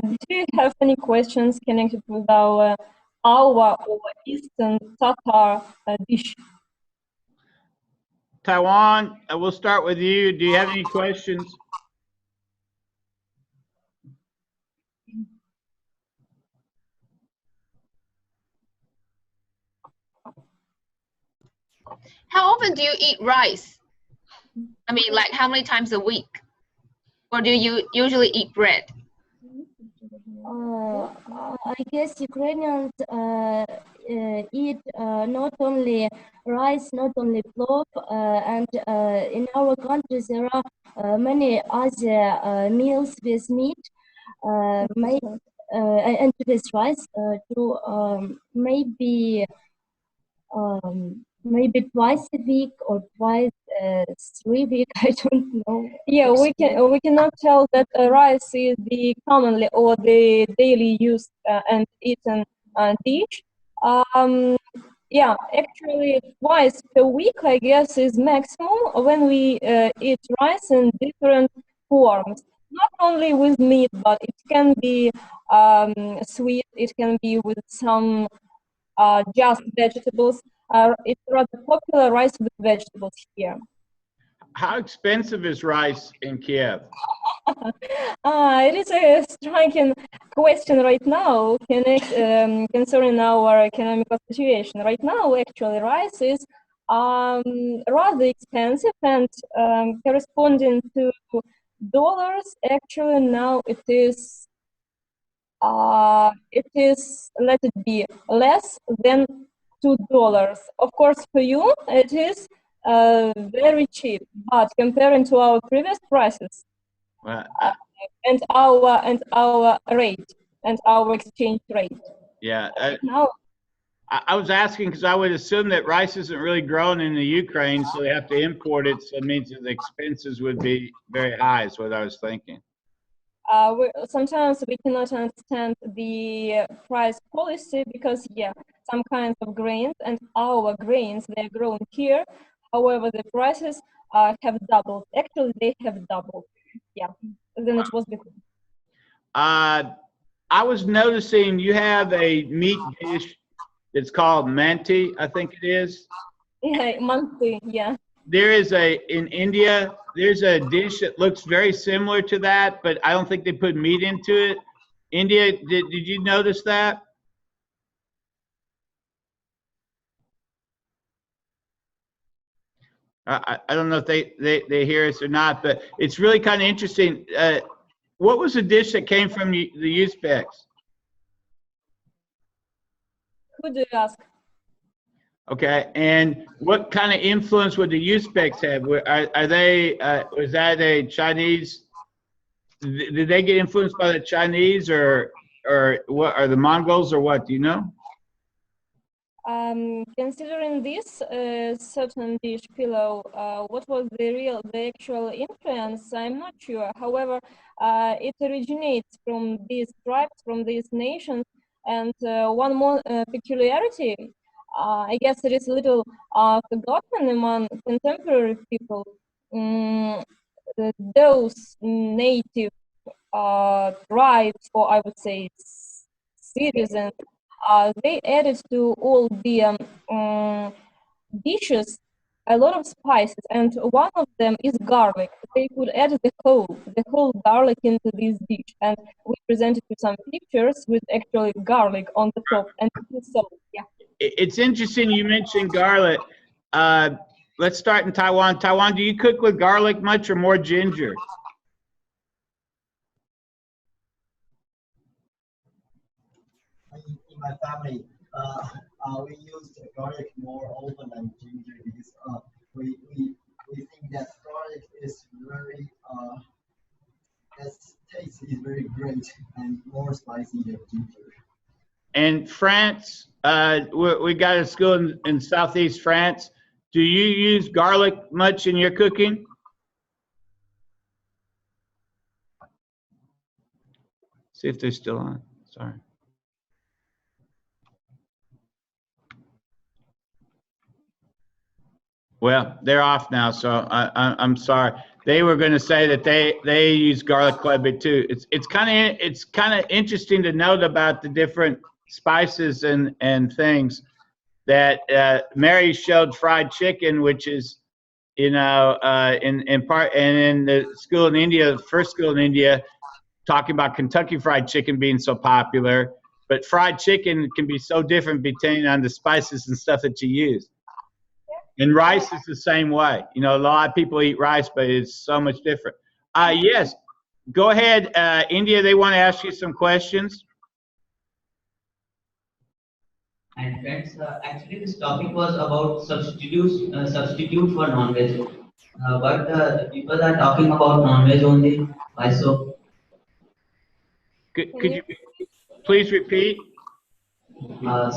Do you have any questions connected with our or Eastern Tatar dish? Taiwan, we'll start with you. Do you have any questions? How often do you eat rice? I mean, like how many times a week? Or do you usually eat bread? I guess Ukrainians eat not only rice, not only plov, and in our country there are many other meals with meat made, and with rice to maybe twice a week or twice 3 weeks. I don't know. Yeah, we cannot tell that rice is the commonly or the daily used and eaten dish. Yeah, actually twice per week, I guess, is maximum when we eat rice in different forms. Not only with meat, but it can be sweet. It can be with some just vegetables. It's rather popular rice with vegetables here. How expensive is rice in Kiev? It is a striking question right now concerning our economical situation. Right now, actually, rice is rather expensive, and corresponding to dollars, actually now it is let it be less than $2. Of course, for you it is very cheap, but comparing to our previous prices and our rate and our exchange rate. Yeah. Now, I was asking because I would assume that rice isn't really grown in the Ukraine, so they have to import it. So it means that the expenses would be very high, is what I was thinking. Sometimes we cannot understand the price policy because, yeah, some kinds of grains and our grains, they're grown here. However, the prices have doubled. Actually, they have doubled. Yeah, than it was before. I was noticing you have a meat dish that's called manti, I think it is. Yeah, manti, yeah. There is in India, there's a dish that looks very similar to that, but I don't think they put meat into it. India, did you notice that? I don't know if they hear us or not, but it's really kind of interesting. What was the dish that came from the Uzbeks? Who do you ask? Okay, and what kind of influence would the Uzbeks have? Are they, was that a Chinese, did they get influenced by the Chinese or what, are the Mongols or what, do you know? Considering this certain dish, pillau, what was the actual influence, I'm not sure. However, it originates from these tribes, from these nations, and one more peculiarity, I guess it is a little forgotten among contemporary people. Those native tribes, or I would say citizens, they added to all the dishes a lot of spices, and one of them is garlic. They could add the whole garlic into this dish, and we presented you some pictures with actually garlic on the top and salt. Yeah. It's interesting you mentioned garlic. Let's start in Taiwan. Taiwan, do you cook with garlic much or more ginger? In my family, we use garlic more often than ginger because we think that garlic is very its taste is very great and more spicy than ginger. And France, we got a school in Southeast France. Do you use garlic much in your cooking? See if they're still on. Sorry. Well, they're off now, so I'm sorry. They were going to say that they use garlic quite a bit too. It's kind of interesting to note about the different spices and things that Mary showed fried chicken, which is you know, in part, and in the school in India, first school in India, talking about Kentucky Fried Chicken being so popular, but fried chicken can be so different depending on the spices and stuff that you use. And rice is the same way. You know, a lot of people eat rice, but it's so much different. Yes, go ahead, India. They want to ask you some questions. And friends, actually this topic was about substitute for non-veg. But the people are talking about non-veg only. Why so? Could you please repeat?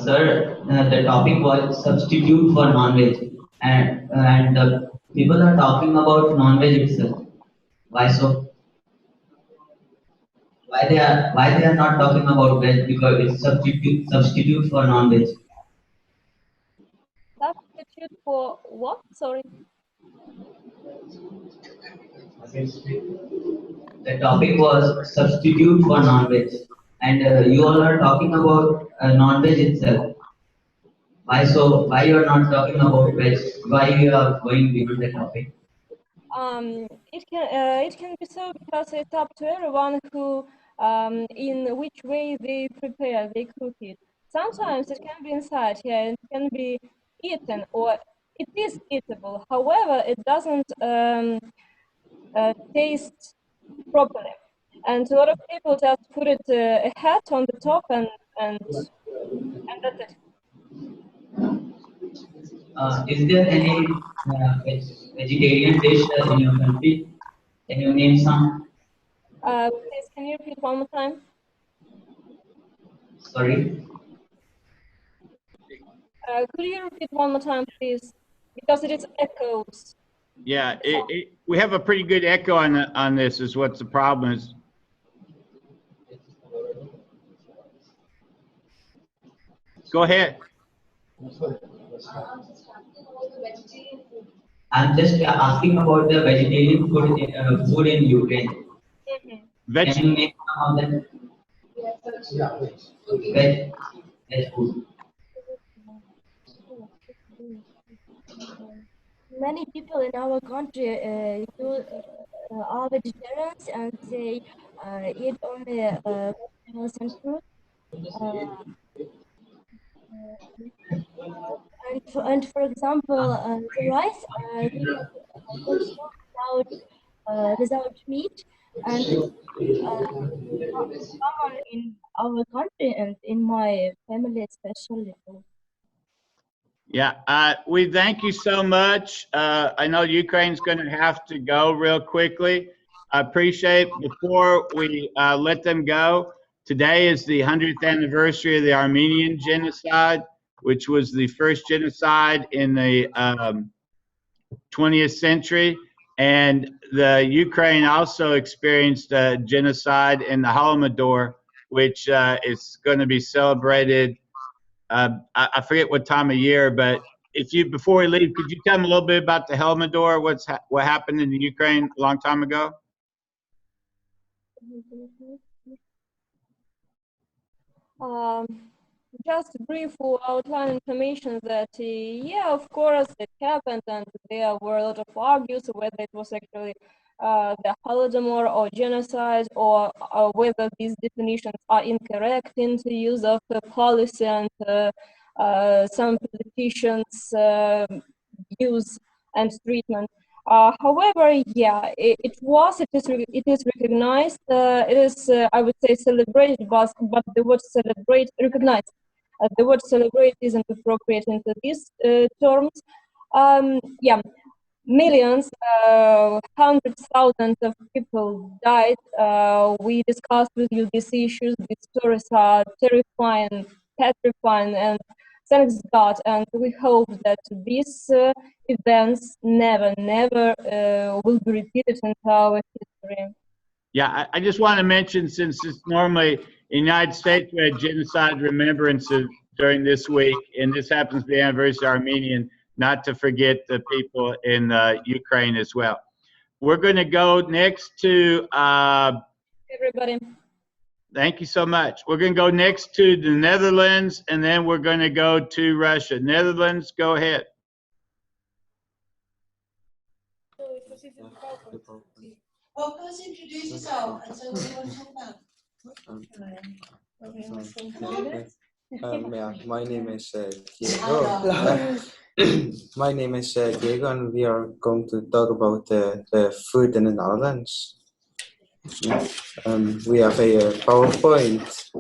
Sir, the topic was substitute for non-veg, and the people are talking about non-veg itself. Why so? Why they are not talking about veg, because it's substitute for non-veg. Substitute for what? Sorry. The topic was substitute for non-veg, and you all are talking about non-veg itself. Why so? Why you are not talking about veg? Why you are going beyond the topic? It can be so because it's up to everyone who in which way they prepare, they cook it. Sometimes it can be inside here, it can be eaten, or it is eatable. However, it doesn't taste properly, and a lot of people just put it a hat on the top, and that's it. Is there any vegetarian dish in your country? Can you name some? Please, can you repeat one more time? Sorry. Could you repeat one more time, please? Because it is echoes. Yeah, we have a pretty good echo on this. Is what's the problem is. Go ahead. I'm just asking about the vegetarian food in Ukraine. Can you make some of them? Veg food. Many people in our country are vegetarians, and they eat only vegetables and fruit. And for example, the rice we consume without meat, and common in our country and in my family especially. Yeah, we thank you so much. I know Ukraine's going to have to go real quickly. I appreciate, before we let them go, today is the 100th anniversary of the Armenian genocide, which was the first genocide in the 20th century. And the Ukraine also experienced a genocide in the Holodomor, which is going to be celebrated. I forget what time of year, but if you, before we leave, could you tell me a little bit about the Holodomor? What happened in the Ukraine a long time ago? Just brief outline information that, yeah, of course it happened, and there were a lot of arguments whether it was actually the Holodomor or genocide, or whether these definitions are incorrect in the use of the policy, and some politicians use and treatment. However, yeah, it is recognized. It is, I would say, celebrated, but the word celebrate, recognized. The word celebrate isn't appropriate into these terms. Yeah, millions, hundreds, thousands of people died. We discussed with you these issues. These stories are terrifying, petrifying, and thanks God, and we hope that these events never will be repeated in our history. Yeah, I just want to mention, since it's normally in the United States, we had genocide remembrances during this week, and this happens to be the anniversary of Armenian, not to forget the people in Ukraine as well. We're going to go next to... everybody. Thank you so much. We're going to go next to the Netherlands, and then we're going to go to Russia. Netherlands, go ahead. Well, first introduce yourself, and so what do you want to talk about? Yeah, my name is Diego. My name is Diego, and we are going to talk about the food in the Netherlands. We have a PowerPoint.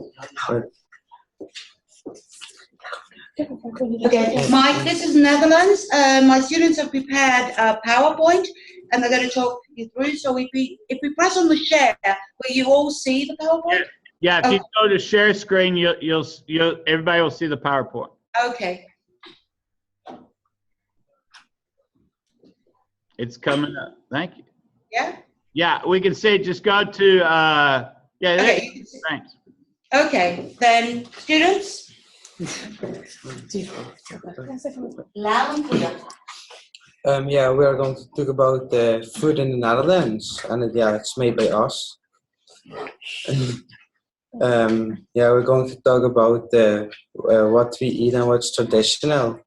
Okay, Mike, this is Netherlands. My students have prepared a PowerPoint, and they're going to talk you through. So if we press on the share, will you all see the PowerPoint? Yeah, if you go to share screen, you'll everybody will see the PowerPoint. Okay. It's coming up. Thank you. Yeah. Yeah, we can see. Just go to Okay. Thanks. Okay, then students. Yeah, we are going to talk about the food in the Netherlands, and yeah, it's made by us. Yeah, we're going to talk about what we eat and what's traditional.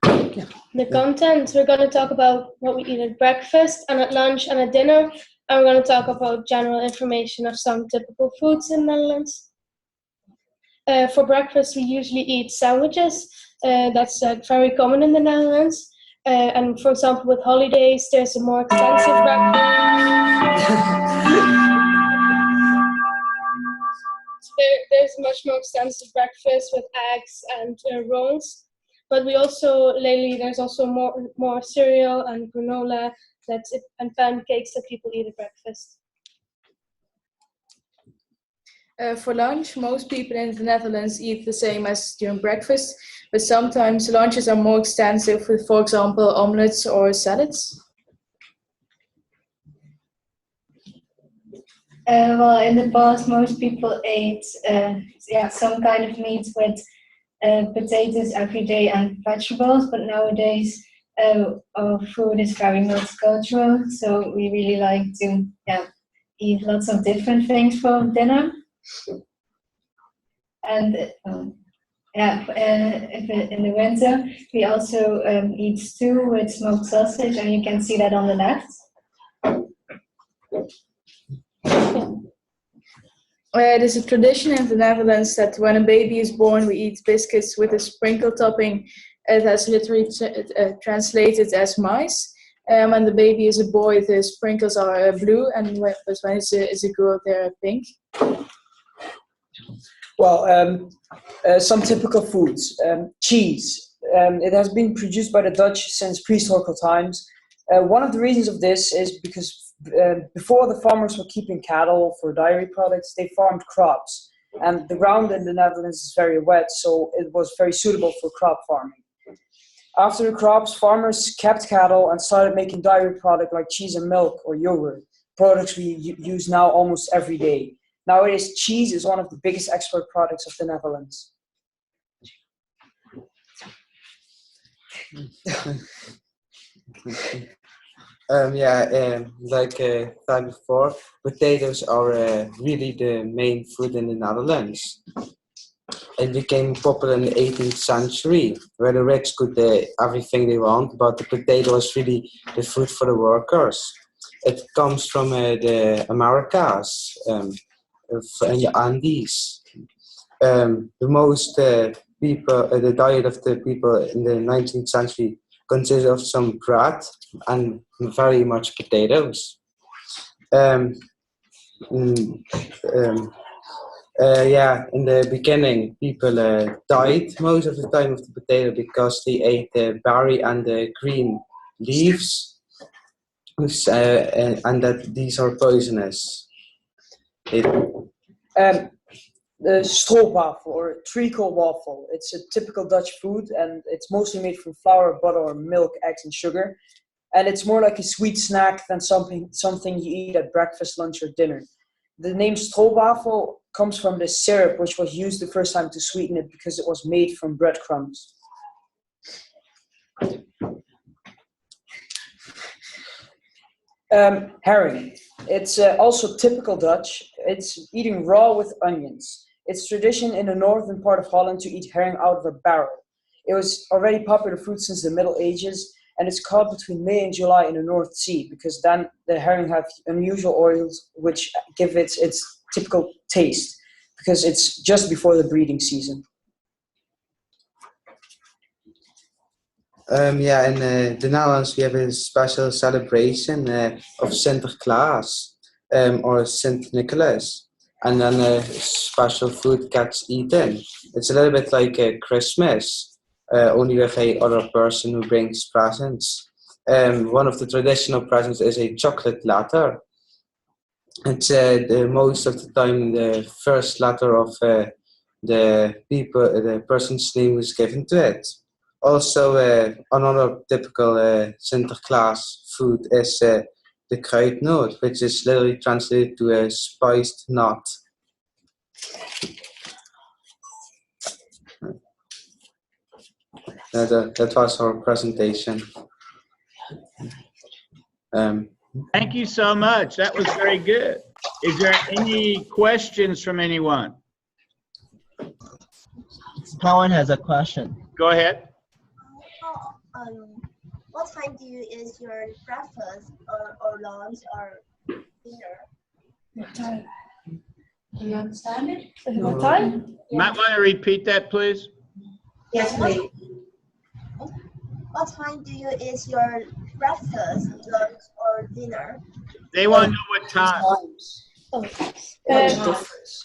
The content, we're going to talk about what we eat at breakfast and at lunch and at dinner, and we're going to talk about general information of some typical foods in the Netherlands. For breakfast, we usually eat sandwiches. That's very common in the Netherlands. And for example, with holidays, there's a more extensive breakfast. There's much more extensive breakfast with eggs and rolls. But we also, lately, there's also more cereal and granola and pancakes that people eat at breakfast. For lunch, most people in the Netherlands eat the same as during breakfast, but sometimes lunches are more extensive with, for example, omelets or salads. Well, in the past, most people ate some kind of meat with potatoes every day and vegetables, but nowadays our food is very multicultural, so we really like to eat lots of different things for dinner. And in the winter, we also eat stew with smoked sausage, and you can see that on the left. It is a tradition in the Netherlands that when a baby is born, we eat biscuits with a sprinkle topping. It has literally translated as mice. When the baby is a boy, the sprinkles are blue, and when it's a girl, they're pink. Well, some typical foods. Cheese. It has been produced by the Dutch since prehistorical times. One of the reasons of this is because before the farmers were keeping cattle for dairy products, they farmed crops. And the ground in the Netherlands is very wet, so it was very suitable for crop farming. After the crops, farmers kept cattle and started making dairy products like cheese and milk or yogurt, products we use now almost every day. Nowadays, cheese is one of the biggest export products of the Netherlands. Like I said before, potatoes are really the main food in the Netherlands. It became popular in the 18th century, where the rich could everything they want, but the potato was really the food for the workers. It comes from the Americas, in the Andes. The diet of the people in the 19th century consisted of some bread and very much potatoes. In the beginning, people died most of the time of the potato because they ate the berry and the green leaves, and that these are poisonous. The stroopwafel or treacle waffle. It's a typical Dutch food, and it's mostly made from flour, butter, or milk, eggs, and sugar. And it's more like a sweet snack than something you eat at breakfast, lunch, or dinner. The name stroopwafel comes from the syrup, which was used the first time to sweeten it because it was made from breadcrumbs. Herring. It's also typical Dutch. It's eating raw with onions. It's tradition in the northern part of Holland to eat herring out of a barrel. It was already popular food since the Middle Ages, and it's caught between May and July in the North Sea because then the herring have unusual oils which give it its typical taste because it's just before the breeding season. Yeah, in the Netherlands we have a special celebration of Sinterklaas or Saint Nicholas, and then a special food gets eaten. It's a little bit like Christmas, only with a other person who brings presents. One of the traditional presents is a chocolate letter. It's most of the time the first letter of the person's name was given to it. Also, another typical Sinterklaas food is the kruidnoot, which is literally translated to a spiced nut. That was our presentation. Thank you so much. That was very good. Is there any questions from anyone? Colin has a question. Go ahead. What time do you eat your breakfast or lunch or dinner? What time? Do you understand it? What time? You might want to repeat that, please. Yes, please. What time do you eat your breakfast, lunch, or dinner? They want to know what time.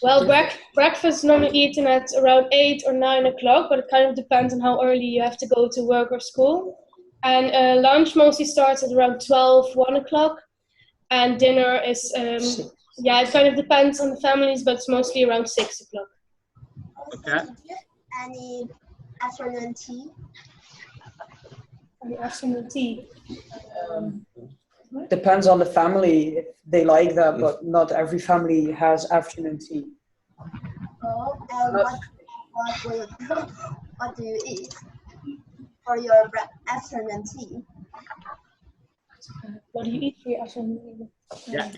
Well, breakfast is normally eaten at around 8 or 9 o'clock, but it kind of depends on how early you have to go to work or school. And lunch mostly starts at around 12, 1 o'clock. And dinner is, yeah, it kind of depends on the families, but it's mostly around 6 o'clock. Okay. Do you have any afternoon tea? Any afternoon tea? Depends on the family if they like that, but not every family has afternoon tea. Oh, and what do you eat for your afternoon tea? What do you eat for your afternoon? Yeah.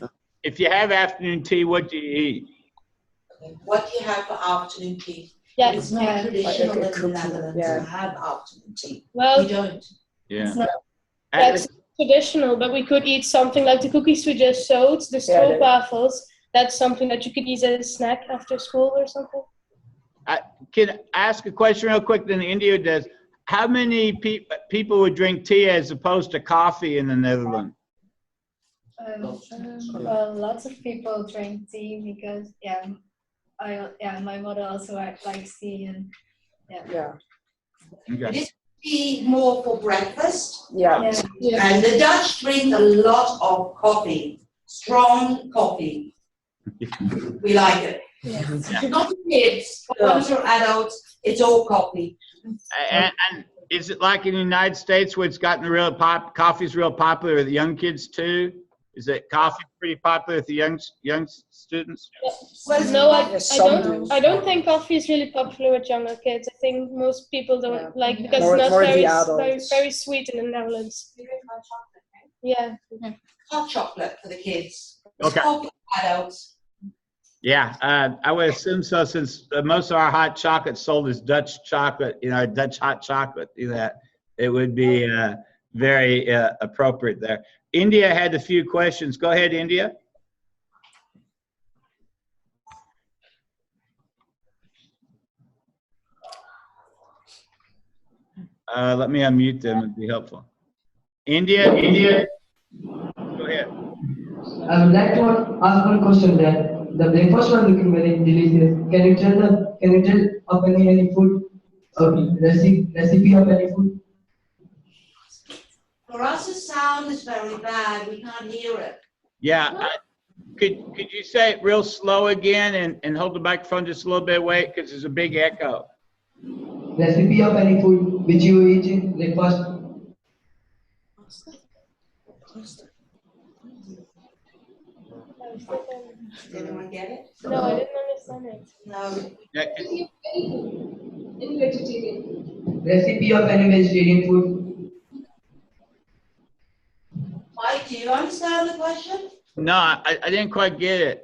If you have afternoon tea, what do you eat? What do you have for afternoon tea? Yeah. It's not Yeah. traditional Like in the Netherlands to have afternoon tea. Well, we don't. Yeah. That's traditional, but we could eat something like the cookies we just showed, the stroopwafels. That's something that you could eat as a snack after school or something. I can ask a question real quick, then India does. How many people would drink tea as opposed to coffee in the Netherlands? Well, lots of people drink tea because my mother also likes tea and yeah. Okay. It is tea more for breakfast. Yeah. And the Dutch drink a lot of coffee, strong coffee. We like it. Not the kids, but once you're adults, it's all coffee. And is it like in the United States where it's gotten coffee's real popular with young kids too? Is it coffee pretty popular with the young students? Well, no, I don't think coffee is really popular with younger kids. I think most people don't like because it's not very sweet in the Netherlands. Yeah. Hot chocolate for the kids. Okay. Coffee for adults. Yeah, I would assume so since most of our hot chocolate sold as Dutch chocolate, Dutch hot chocolate, that it would be very appropriate there. India had a few questions. Go ahead, India. Let me unmute them, it'd be helpful. India, go ahead. I would like to ask one question there. The breakfast was looking very delicious. Can you tell of any food or recipe of any food? For us, the sound is very bad. We can't hear it. Yeah, could you say it real slow again and hold the microphone just a little bit away because there's a big echo. Recipe of any food which you eat in breakfast? Did anyone get it? No, I didn't understand it. No. Any vegetarian. Recipe of any vegetarian food? Mike, do you understand the question? No, I didn't quite get it.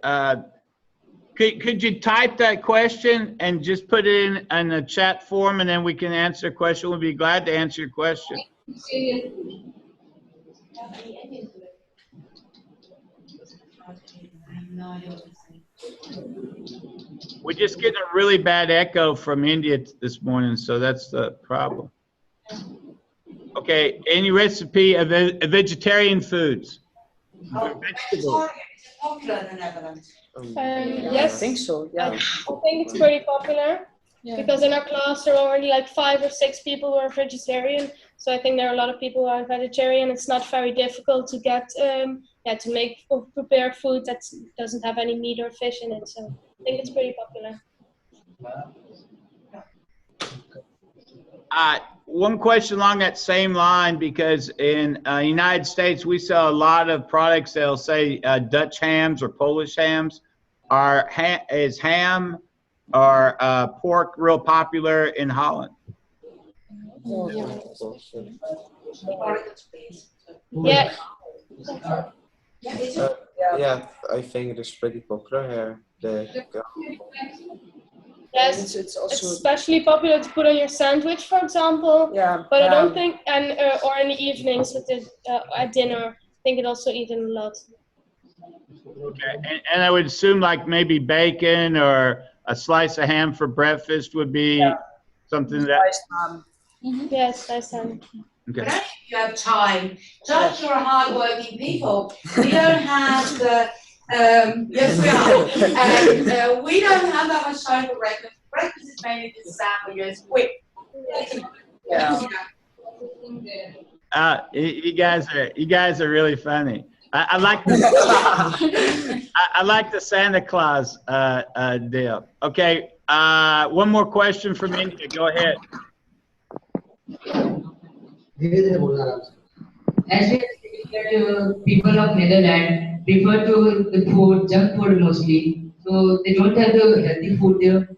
Could you type that question and just put it in the chat form and then we can answer the question? We'll be glad to answer your question. We're just getting a really bad echo from India this morning, so that's the problem. Okay, any recipe of vegetarian foods? Vegetables. It's popular in the Netherlands. Yes, I think so. Yeah. I think it's pretty popular because in our class there are already like 5 or 6 people who are vegetarian. So I think there are a lot of people who are vegetarian. It's not very difficult to get to make or prepare food that doesn't have any meat or fish in it. So I think it's pretty popular. One question along that same line, because in United States we sell a lot of products that'll say Dutch hams or Polish hams. Is ham or pork real popular in Holland? Yeah. Yeah, I think it is pretty popular here. Yes, it's also especially popular to put on your sandwich, for example. Yeah. But I don't think, or in the evenings with at dinner, I think it also eaten a lot. Okay, and I would assume like maybe bacon or a slice of ham for breakfast would be something that. Yes, nice ham. Okay. But only if you have time. Dutch are hard-working people. We don't have the, yes we are. And we don't have that much time for breakfast. Breakfast is mainly just sandwiches, quick. Yeah. You guys are really funny. I like the I like the Santa Claus deal. Okay, one more question from India. Go ahead. As we are people of Netherlands prefer to the food, junk food mostly, so they don't have the healthy food there.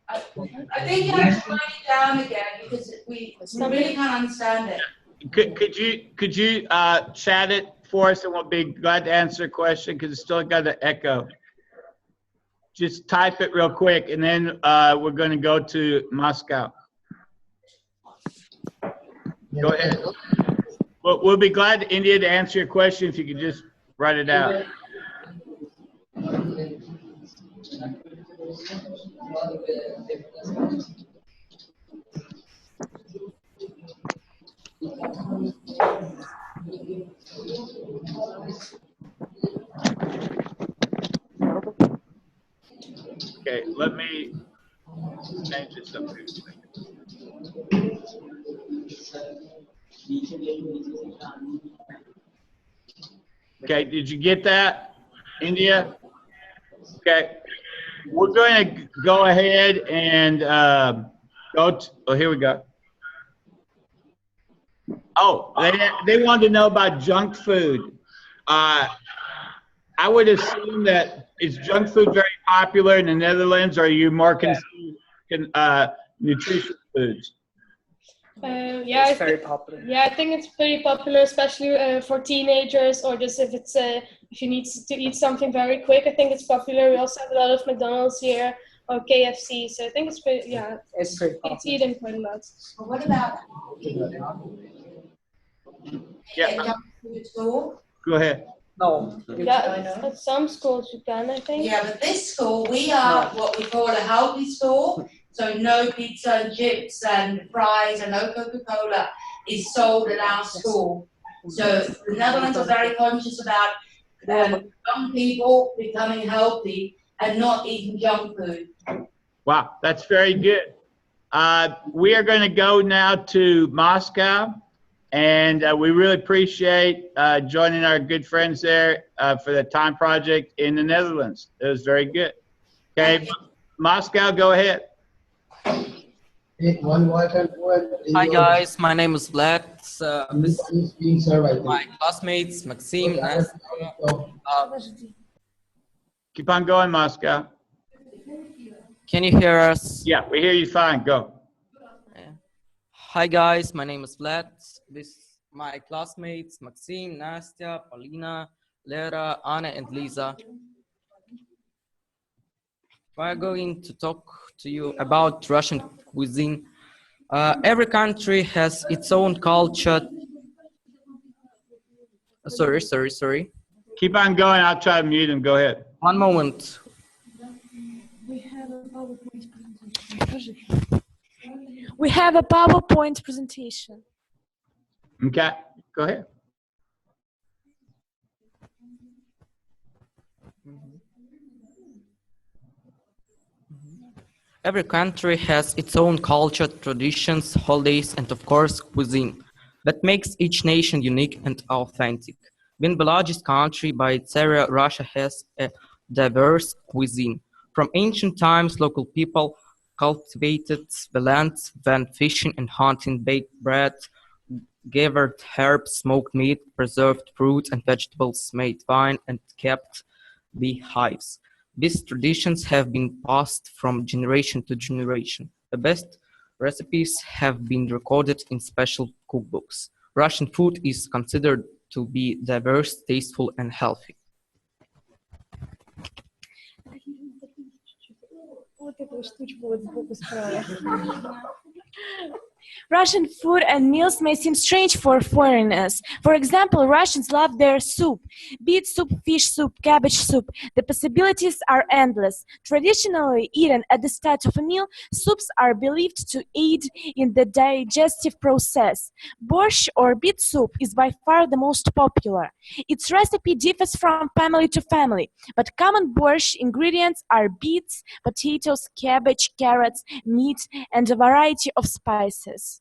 I think you have to write it down again because we really can't understand it. Could you chat it for us, and we'll be glad to answer a question because it's still got an echo. Just type it real quick, and then we're going to go to Moscow. Go ahead. We'll be glad, India, to answer your question if you could just write it out. Okay, let me change this up here. Okay, did you get that, India? Okay, we're going to go ahead and go to, oh, here we go. Oh, they wanted to know about junk food. I would assume that is junk food very popular in the Netherlands, or are you more consumed nutritious foods? Yeah, it's very popular. Yeah, I think it's pretty popular, especially for teenagers, or just if it's if you need to eat something very quick. I think it's popular. We also have a lot of McDonald's here or KFC, so I think it's pretty. Yeah, it's pretty popular. It's eaten quite a lot. But what about? Yeah. Go ahead. No. Yeah, at some schools you can, I think. Yeah, but this school, we are what we call a healthy school. So no pizza and chips and fries and no Coca-Cola is sold at our school. So the Netherlands are very conscious about young people becoming healthy and not eating junk food. Wow, that's very good. We are going to go now to Moscow, and we really appreciate joining our good friends there for the Time Project in the Netherlands. It was very good. Okay, Moscow, go ahead. Hi guys, my name is Vlad. My classmates, Maxim. Keep on going, Moscow. Can you hear us? Yeah, we hear you fine. Go. Hi guys, my name is Vlad. This my classmates, Maxim, Nastya, Paulina, Lera, Anna, and Lisa. We're going to talk to you about Russian cuisine. Every country has its own culture. Sorry. Keep on going. I'll try to mute him. Go ahead. One moment. We have a PowerPoint presentation. Okay, go ahead. Every country has its own culture, traditions, holidays, and of course, cuisine that makes each nation unique and authentic. Being the largest country by its area, Russia has a diverse cuisine. From ancient times, local people cultivated the land, went fishing and hunting, baked bread, gathered herbs, smoked meat, preserved fruit and vegetables, made wine, and kept beehives. These traditions have been passed from generation to generation. The best recipes have been recorded in special cookbooks. Russian food is considered to be diverse, tasteful, and healthy. Russian food and meals may seem strange for foreigners. For example, Russians love their soup. Beet soup, fish soup, cabbage soup. The possibilities are endless. Traditionally eaten at the start of a meal, soups are believed to aid in the digestive process. Borscht or beet soup is by far the most popular. Its recipe differs from family to family, but common borscht ingredients are beets, potatoes, cabbage, carrots, meat, and a variety of spices.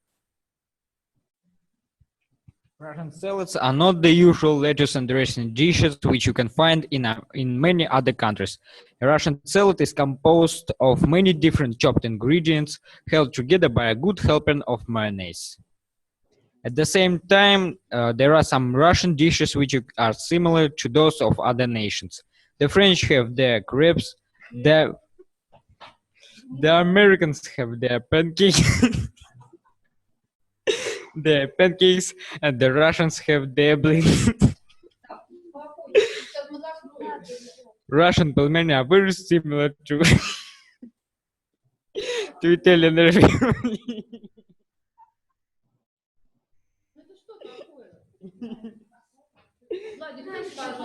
Russian salads are not the usual lettuce and dressing dishes which you can find in many other countries. A Russian salad is composed of many different chopped ingredients held together by a good helping of mayonnaise. At the same time, there are some Russian dishes which are similar to those of other nations. The French have their crepes, the Americans have their pancakes. The pancakes, and the Russians have their blinis. Russian pelmeni are very similar to Italian ravioli.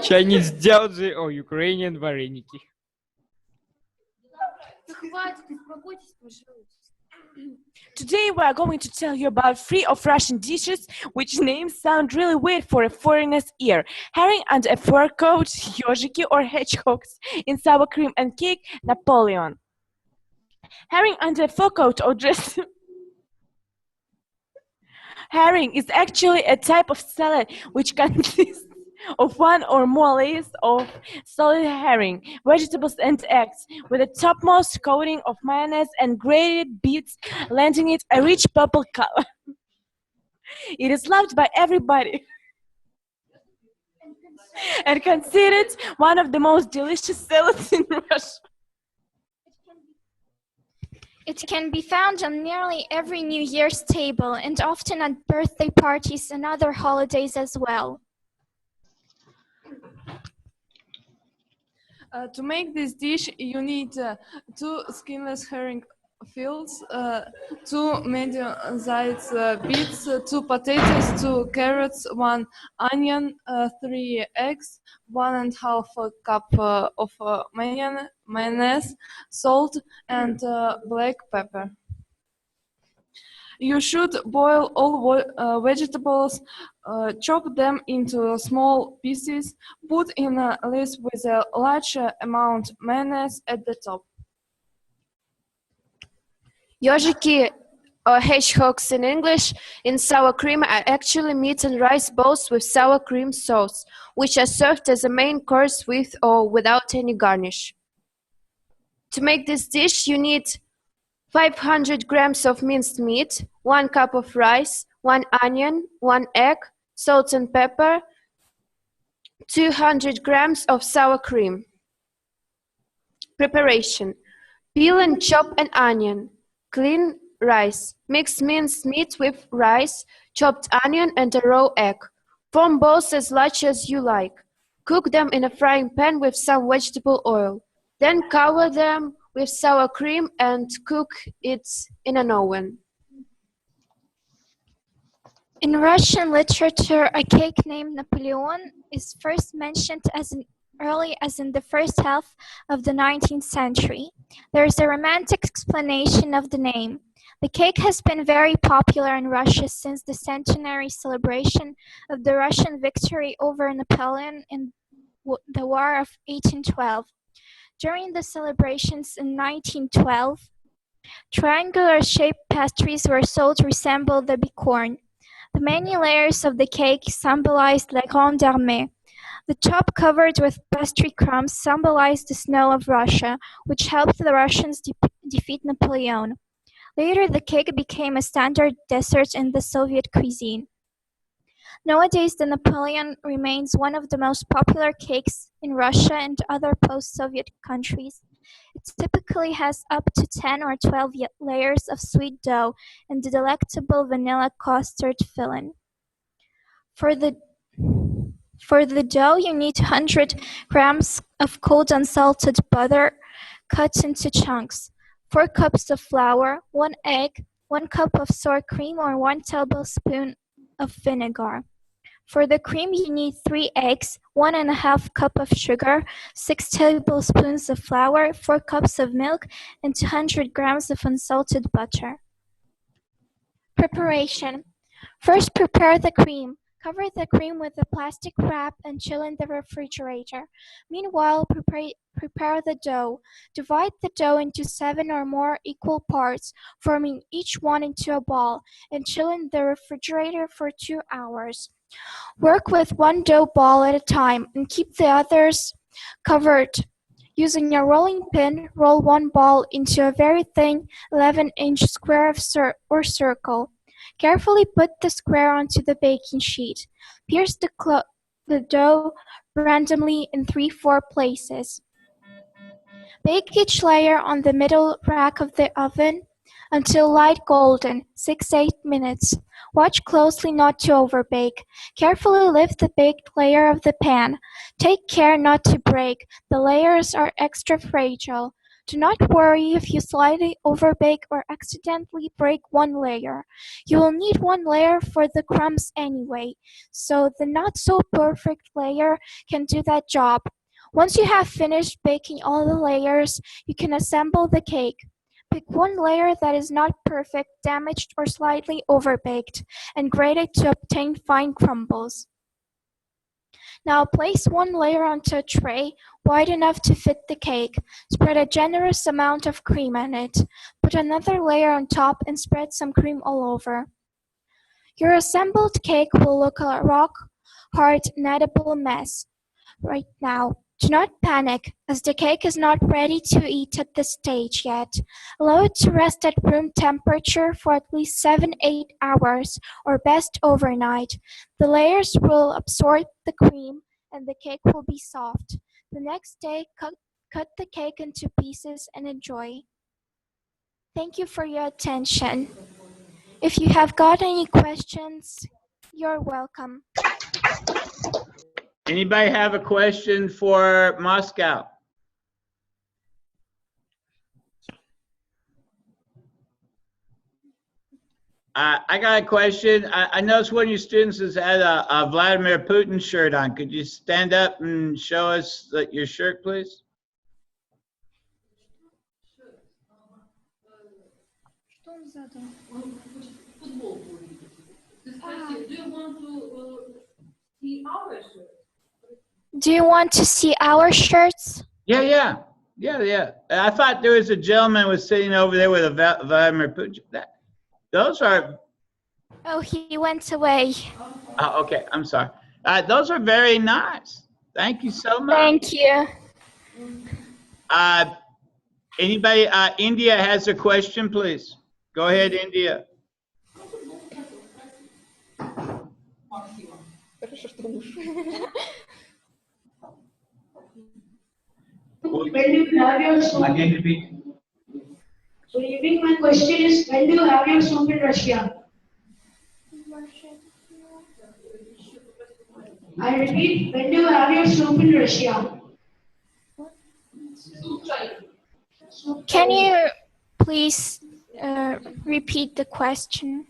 Chinese jiaozi or Ukrainian вареники. Today we are going to tell you about 3 of Russian dishes which names sound really weird for a foreigner's ear. Herring under a fur coat, yozhiki or hedgehogs in sour cream and cake, Napoleon. Herring under a fur coat or dress. Herring is actually a type of salad which consists of one or more layers of solid herring, vegetables and eggs, with a topmost coating of mayonnaise and grated beets, lending it a rich purple color. It is loved by everybody and considered one of the most delicious salads in Russia. It can be found on nearly every New Year's table and often at birthday parties and other holidays as well. To make this dish, you need 2 skinless herring fillets, 2 medium-sized beets, 2 potatoes, 2 carrots, 1 onion, 3 eggs, 1½ cup of mayonnaise, salt, and black pepper. You should boil all vegetables, chop them into small pieces, put in a lid with a large amount mayonnaise at the top. Yozhiki, or hedgehogs in English, in sour cream are actually meat and rice balls with sour cream sauce, which are served as a main course with or without any garnish. To make this dish, you need 500 grams of minced meat, 1 cup of rice, 1 onion, 1 egg, salt and pepper, 200 grams of sour cream. Preparation: peel and chop an onion, clean rice, mix minced meat with rice, chopped onion and a raw egg. Form balls as large as you like. Cook them in a frying pan with some vegetable oil. Then cover them with sour cream and cook it in an oven. In Russian literature, a cake named Napoleon is first mentioned as early as in the first half of the 19th century. There is a romantic explanation of the name. The cake has been very popular in Russia since the centenary celebration of the Russian victory over Napoleon in the War of 1812. During the celebrations in 1912, triangular-shaped pastries were sold to resemble the bicorn. The many layers of the cake symbolized La Grande Armée. The top covered with pastry crumbs symbolized the snow of Russia, which helped the Russians defeat Napoleon. Later, the cake became a standard dessert in the Soviet cuisine. Nowadays, the Napoleon remains one of the most popular cakes in Russia and other post-Soviet countries. It typically has up to 10 or 12 layers of sweet dough and the delectable vanilla custard filling. For the dough, you need 100 grams of cold unsalted butter cut into chunks, 4 cups of flour, 1 egg, 1 cup of sour cream or 1 tablespoon of vinegar. For the cream, you need 3 eggs, 1½ cup of sugar, 6 tablespoons of flour, 4 cups of milk, and 200 grams of unsalted butter. Preparation. First, prepare the cream. Cover the cream with a plastic wrap and chill in the refrigerator. Meanwhile, prepare the dough. Divide the dough into 7 or more equal parts, forming each one into a ball, and chill in the refrigerator for 2 hours. Work with one dough ball at a time and keep the others covered. Using a rolling pin, roll one ball into a very thin 11-inch square or circle. Carefully put the square onto the baking sheet. Pierce the dough randomly in 3-4 places. Bake each layer on the middle rack of the oven until light golden, 6-8 minutes. Watch closely not to overbake. Carefully lift the baked layer of the pan. Take care not to break. The layers are extra fragile. Do not worry if you slightly overbake or accidentally break one layer. You will need one layer for the crumbs anyway, so the not so perfect layer can do that job. Once you have finished baking all the layers, you can assemble the cake. Pick one layer that is not perfect, damaged, or slightly overbaked, and grate it to obtain fine crumbles. Now place one layer onto a tray wide enough to fit the cake. Spread a generous amount of cream on it. Put another layer on top and spread some cream all over. Your assembled cake will look a rock-hard, inedible mess right now. Do not panic, as the cake is not ready to eat at this stage yet. Allow it to rest at room temperature for at least 7-8 hours, or best overnight. The layers will absorb the cream and the cake will be soft. The next day, cut the cake into pieces and enjoy. Thank you for your attention. If you have got any questions, you're welcome. Anybody have a question for Moscow? I got a question. I noticed one of your students has had a Vladimir Putin shirt on. Could you stand up and show us your shirt, please? Do you want to see our shirts? Yeah. I thought there was a gentleman was sitting over there with a Vladimir Putin. Those are. Oh, he went away. Oh, okay. I'm sorry. Those are very nice. Thank you so much. Thank you. Anybody? India has a question, please. Go ahead, India. When do you have your soup? Again, repeat. So, my question is, when do you have your soup in Russia? I repeat, when do you have your soup in Russia? Can you please repeat the question?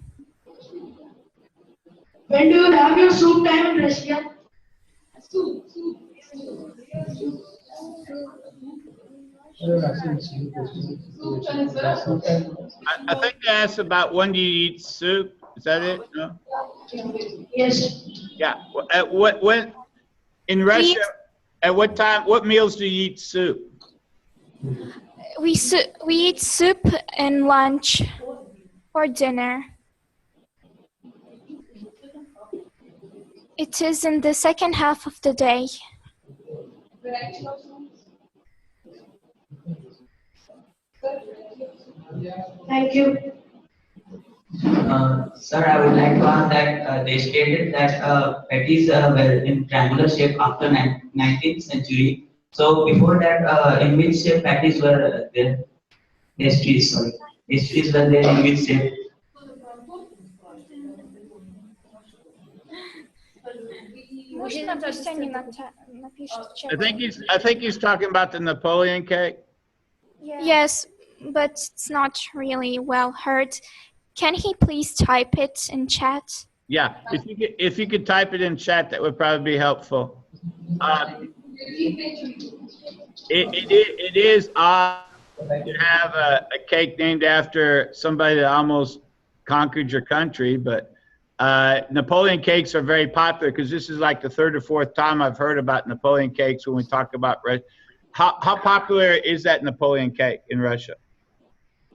When do you have your soup time in Russia? I think they asked about when do you eat soup. Is that it? No? Yes. Yeah. When in Russia, at what time? What meals do you eat soup? We eat soup and lunch or dinner. It is in the second half of the day. Thank you. Sir, I would like to ask that they stated that patties were in triangular shape after 19th century. So before that, in which shape patties were there? Pastries, sorry. Pastries were there in which shape? I think he's talking about the Napoleon cake. Yes, but it's not really well heard. Can he please type it in chat? Yeah, if you could type it in chat, that would probably be helpful. It is odd to have a cake named after somebody that almost conquered your country, but Napoleon cakes are very popular because this is like the third or fourth time I've heard about Napoleon cakes when we talk about Russia. How popular is that Napoleon cake in Russia?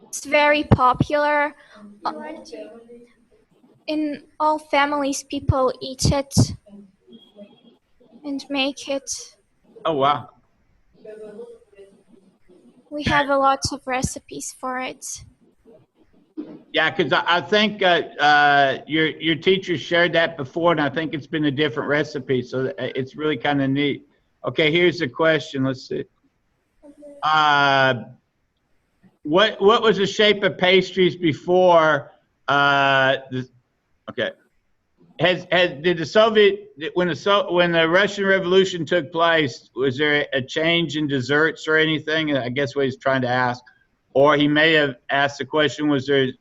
It's very popular. In all families, people eat it and make it. Oh, wow. We have a lot of recipes for it. Yeah, because I think your teacher shared that before, and I think it's been a different recipe, so it's really kind of neat. Okay, here's the question. Let's see. What was the shape of pastries before? Okay. Did the Soviet when the Russian Revolution took place, was there a change in desserts or anything? I guess what he's trying to ask, or he may have asked the question: was there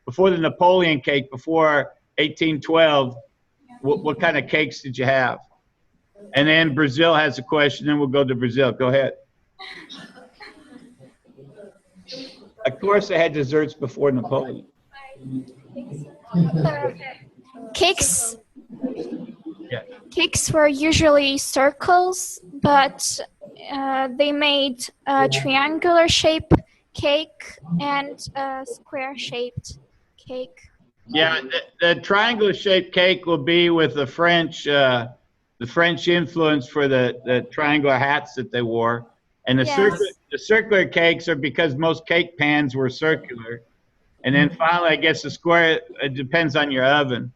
before the Napoleon cake, before 1812? What kind of cakes did you have? And then Brazil has a question. Then we'll go to Brazil. Go ahead. Of course, they had desserts before Napoleon. Cakes. Yeah. Cakes were usually circles, but they made a triangular shape cake and a square shaped cake. Yeah, the triangular shaped cake will be with the French influence for the triangular hats that they wore, and the circular cakes are because most cake pans were circular, and then finally, I guess the square. It depends on your oven.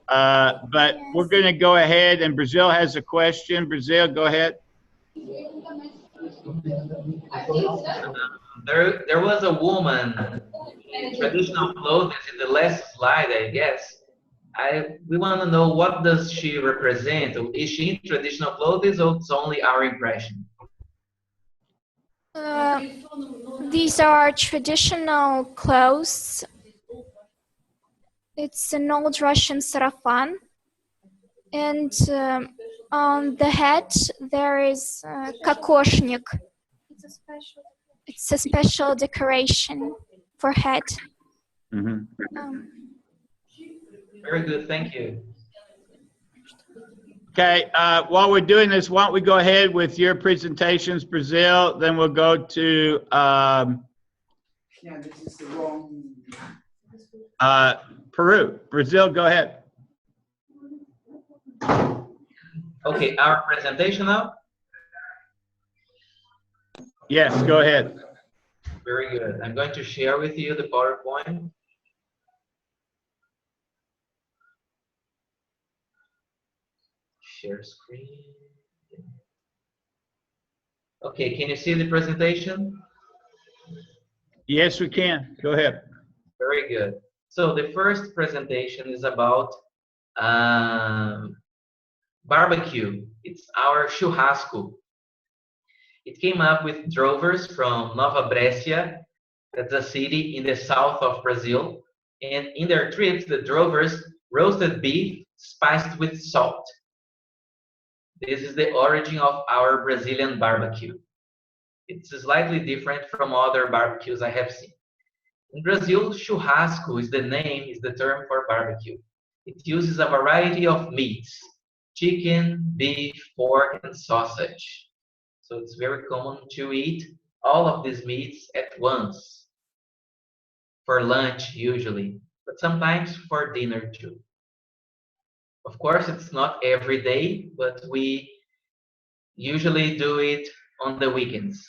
But we're going to go ahead, and Brazil has a question. Brazil, go ahead. There was a woman in traditional clothes in the last slide, I guess. We want to know, what does she represent? Is she in traditional clothes, or it's only our impression? These are traditional clothes. It's an old Russian sarafan, and on the head there is kokoshnik. It's a special decoration for head. Mm-hmm. Very good, thank you. Okay, while we're doing this, why don't we go ahead with your presentations, Brazil, then we'll go to Yeah, this is the wrong. Peru. Brazil, go ahead. Okay, our presentation now? Yes, go ahead. Very good. I'm going to share with you the PowerPoint. Share screen. Okay, can you see the presentation? Yes, we can. Go ahead. Very good. So the first presentation is about barbecue. It's our churrasco. It came up with drovers from Nova Brescia. That's a city in the south of Brazil. And in their trips, the drovers roasted beef spiced with salt. This is the origin of our Brazilian barbecue. It's slightly different from other barbecues I have seen. In Brazil, churrasco is the term for barbecue. It uses a variety of meats: chicken, beef, pork, and sausage. So it's very common to eat all of these meats at once, for lunch usually, but sometimes for dinner too. Of course, it's not every day, but we usually do it on the weekends.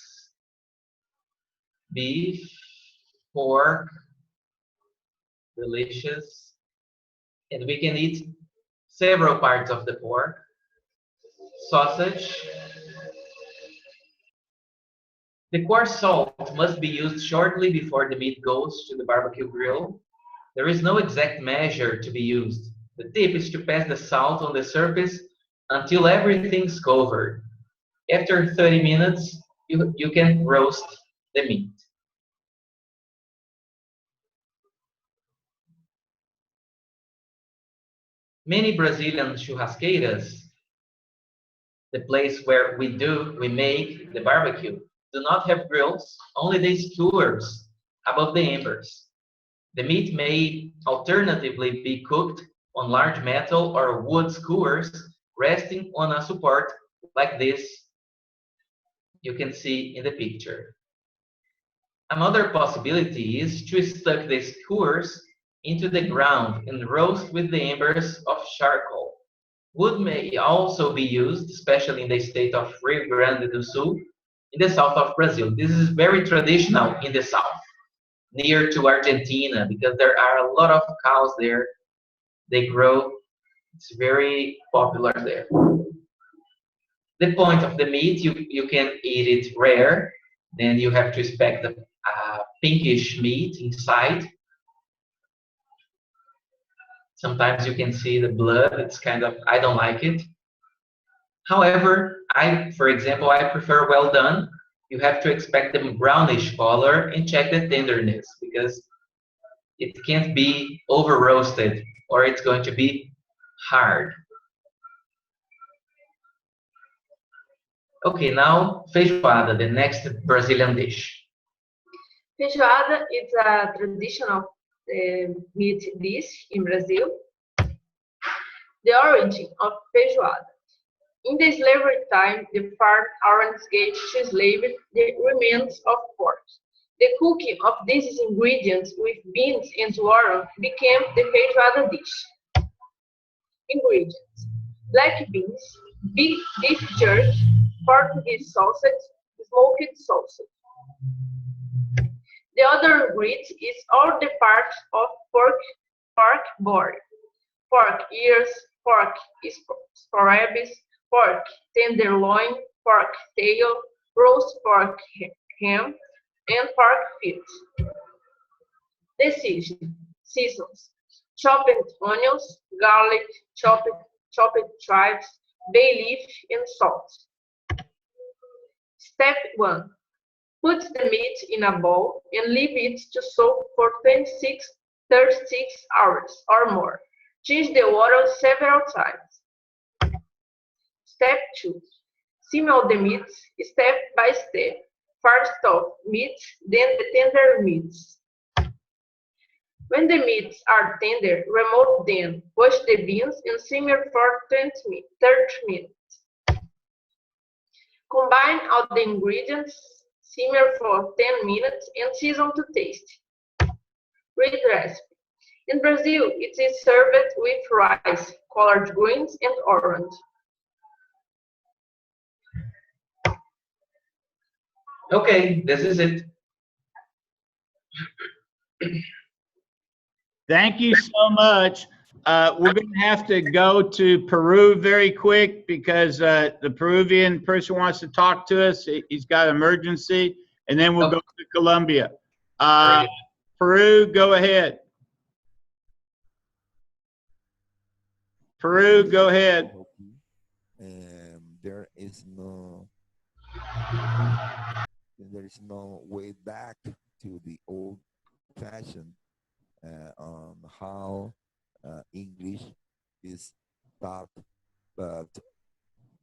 Beef, pork, delicious. And we can eat several parts of the pork. Sausage. The coarse salt must be used shortly before the meat goes to the barbecue grill. There is no exact measure to be used. The tip is to pass the salt on the surface until everything's covered. After 30 minutes, you can roast the meat. Many Brazilian churrasqueiras, the place where we make the barbecue, do not have grills, only the skewers above the embers. The meat may alternatively be cooked on large metal or wood skewers resting on a support like this you can see in the picture. Another possibility is to stuck the skewers into the ground and roast with the embers of charcoal. Wood may also be used, especially in the state of Rio Grande do Sul, in the south of Brazil. This is very traditional in the south, near to Argentina, because there are a lot of cows there. They grow. It's very popular there. The point of the meat, you can eat it rare, then you have to expect the pinkish meat inside. Sometimes you can see the blood. It's kind of, I don't like it. However, for example, I prefer well done. You have to expect the brownish color and check the tenderness, because it can't be over roasted or it's going to be hard. Okay, now feijoada, the next Brazilian dish. Feijoada is a traditional meat dish in Brazil. The origin of feijoada. In the slavery time, the farm owners gave to slaves the remains of pork. The cooking of these ingredients with beans and water became the feijoada dish. Ingredients: black beans, beef jerky, Portuguese sausage, smoked sausage. The other ingredient is all the parts of pork body: pork ears, pork sparagus, pork tenderloin, pork tail, roast pork ham, and pork feet. The seasons: chopped onions, garlic, chopped chives, bay leaf, and salt. Step 1. Put the meat in a bowl and leave it to soak for 36 hours or more. Change the water several times. Step 2. Simmer the meat step by step. First off meat, then the tender meats. When the meats are tender, remove them, wash the beans, and simmer for 30 minutes. Combine all the ingredients, simmer for 10 minutes, and season to taste. Read recipe. In Brazil, it is served with rice, collard greens, and orange. Okay, this is it. Thank you so much. We're going to have to go to Peru very quick because the Peruvian person wants to talk to us. He's got an emergency, and then we'll go to Colombia. Peru, go ahead. Peru, go ahead. There is no way back to the old fashion on how English is tough, but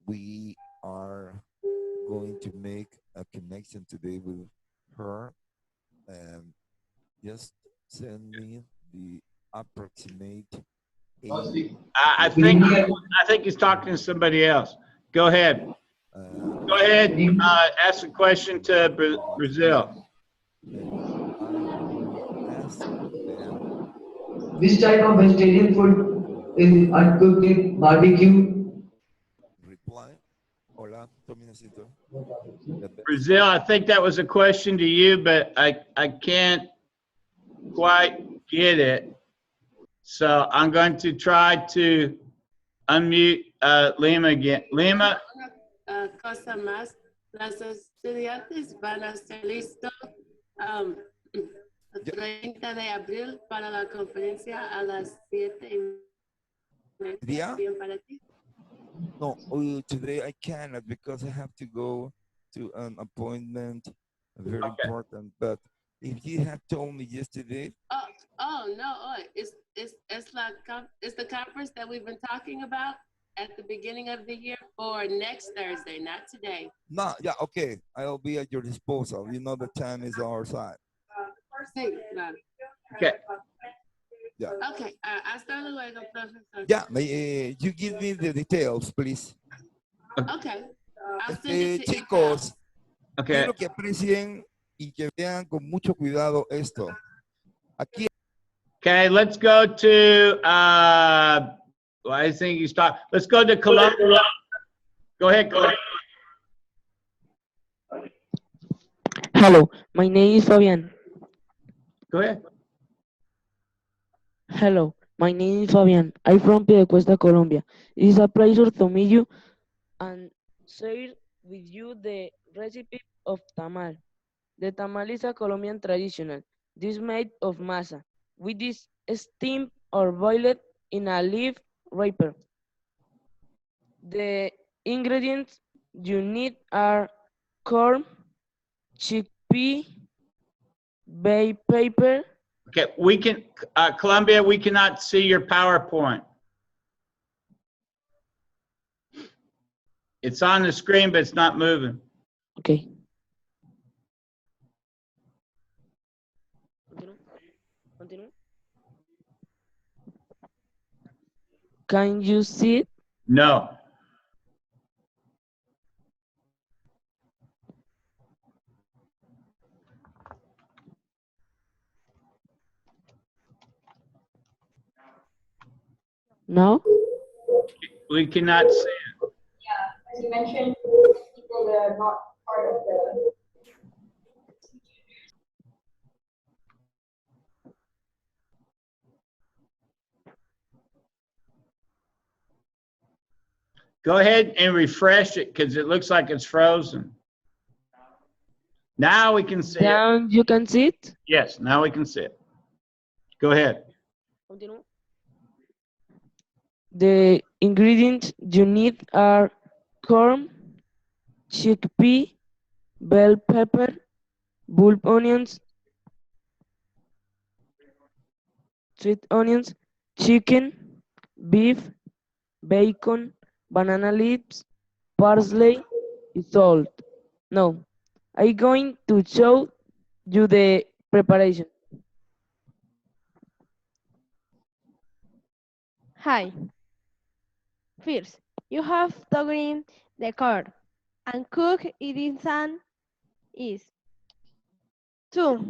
we are going to make a connection today with her, and just send me the approximate age. I think he's talking to somebody else. Go ahead. Go ahead. Ask a question to Brazil. Which type of vegetarian food is uncooked in barbecue? Reply. Hola, Tominacito. Brazil, I think that was a question to you, but I can't quite get it. So I'm going to try to unmute Lima again. Lima? Una cosa más, las estudiantes van a estar listos el 30 de abril para la conferencia a las 7:30. Yeah? ¿Bien para ti? No, today I cannot because I have to go to an appointment, very important. But if you had told me yesterday, Oh no! It's the conference that we've been talking about at the beginning of the year for next Thursday, not today. no, yeah, okay, I'll be at your disposal. You know the time is our side. Sí, claro. Okay. Yeah. Okay. Hasta luego, profesor. Yeah, you give me the details, please. Okay. I'll send it to you. Chicos, Okay. quiero que aprecien y que vean con mucho cuidado esto. Aquí. Okay, let's go to, well, I think you start. Let's go to Colombia. Go ahead, Colombia. Hello, my name is Fabian. Go ahead. Hello, my name is Fabian. I'm from Piedecuesta, Colombia. It is a pleasure to meet you and share with you the recipe of tamal. The tamal is a Colombian traditional dish made of masa, which is steamed or boiled in a leaf wrapper. The ingredients you need are corn, chickpea, bay paper. Okay, we can, Colombia, we cannot see your PowerPoint. It's on the screen, but it's not moving. Okay. Continue. Can you see it? No. No? We cannot see it. Yeah, as you mentioned, people that are not part of the. Go ahead and refresh it because it looks like it's frozen. Now we can see it. Now you can see it? Yes, now we can see it. Go ahead. Continue. The ingredients you need are corn, chickpea, bell pepper, bulb onions, sweet onions, chicken, beef, bacon, banana leaves, parsley, and salt. Now, I'm going to show you the preparation. Hi. First, you have to grind the corn and cook it in sun is 2.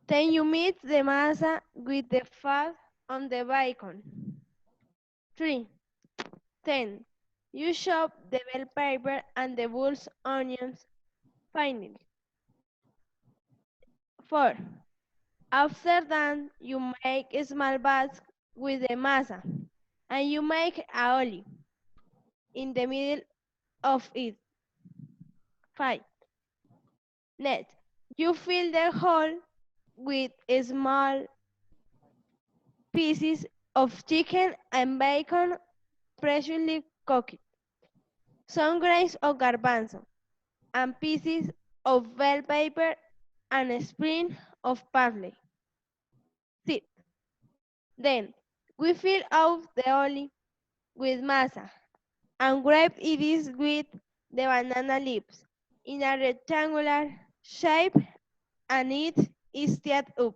Then you mix the masa with the fat on the bacon. 3. Then you chop the bell pepper and the bulbs onions finely. 4. After that, you make a small batch with the masa and you make a olive in the middle of it. 5. Next, you fill the hole with small pieces of chicken and bacon freshly cooked, some grains of garbanzo, and pieces of bell pepper and a sprig of parsley. 6. Then We fill out the oli with masa and wrap it is with the banana leaves in a rectangular shape and it is tied up.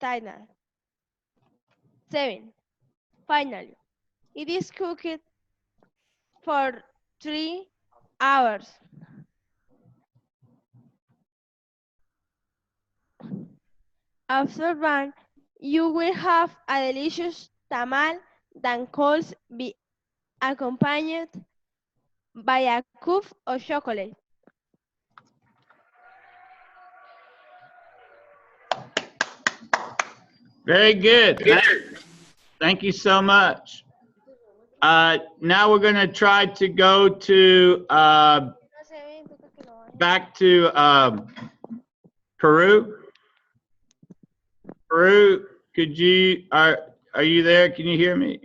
Final. 7. Finally, it is cooked for 3 hours. After one, you will have a delicious tamal that calls be accompanied by a cup of chocolate. Very good. Thank you so much. Now we're going to try to go to back to Peru. Peru, could you are you there? Can you hear me?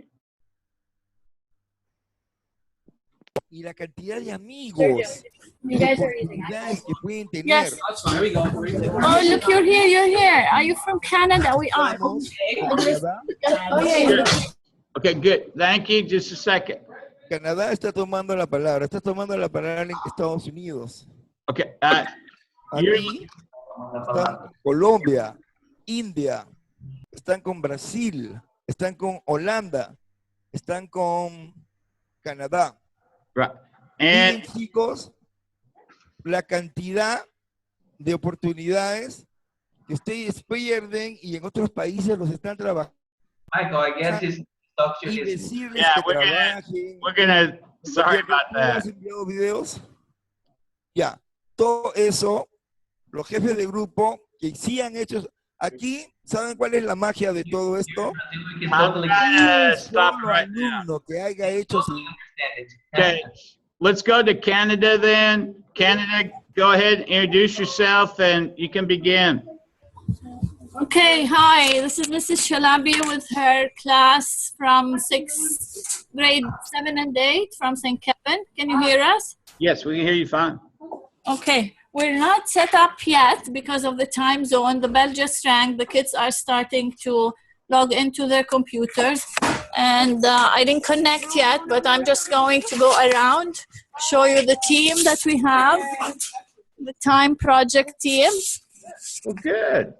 Y la cantidad de amigos y de oportunidades que pueden tener. Yes. Oh, look, you're here, you're here. Are you from Canada? We are. Okay. Okay, good. Thank you. Just a second. Canadá está tomando la palabra en Estados Unidos. Okay. Aquí están con Colombia, India, están con Brasil, están con Holanda, están con Canadá. Right. Miren, chicos, la cantidad de oportunidades que ustedes pierden y en otros países los están trabajando. Michael, I guess it's talk to Y his. decirles Yeah, que we're gonna. Sorry about ¿No has that. enviado videos? Ya, todo eso, los jefes de grupo que sí han hecho. Aquí, ¿saben cuál es la magia de todo esto? Stop Solo right now. alumno que haya hecho su... Okay, let's go to Canada then. Canada, go ahead and introduce yourself and you can begin. Okay, hi, this is Mrs. Shalabi with her class from 6th grade 7 and 8 from St. Kevin. Can you hear us? Yes, we can hear you fine. Okay, we're not set up yet because of the time zone. The bell just rang. The kids are starting to log into their computers. And I didn't connect yet, but I'm just going to go around, show you the team that we have, the Time Project team. Well, good.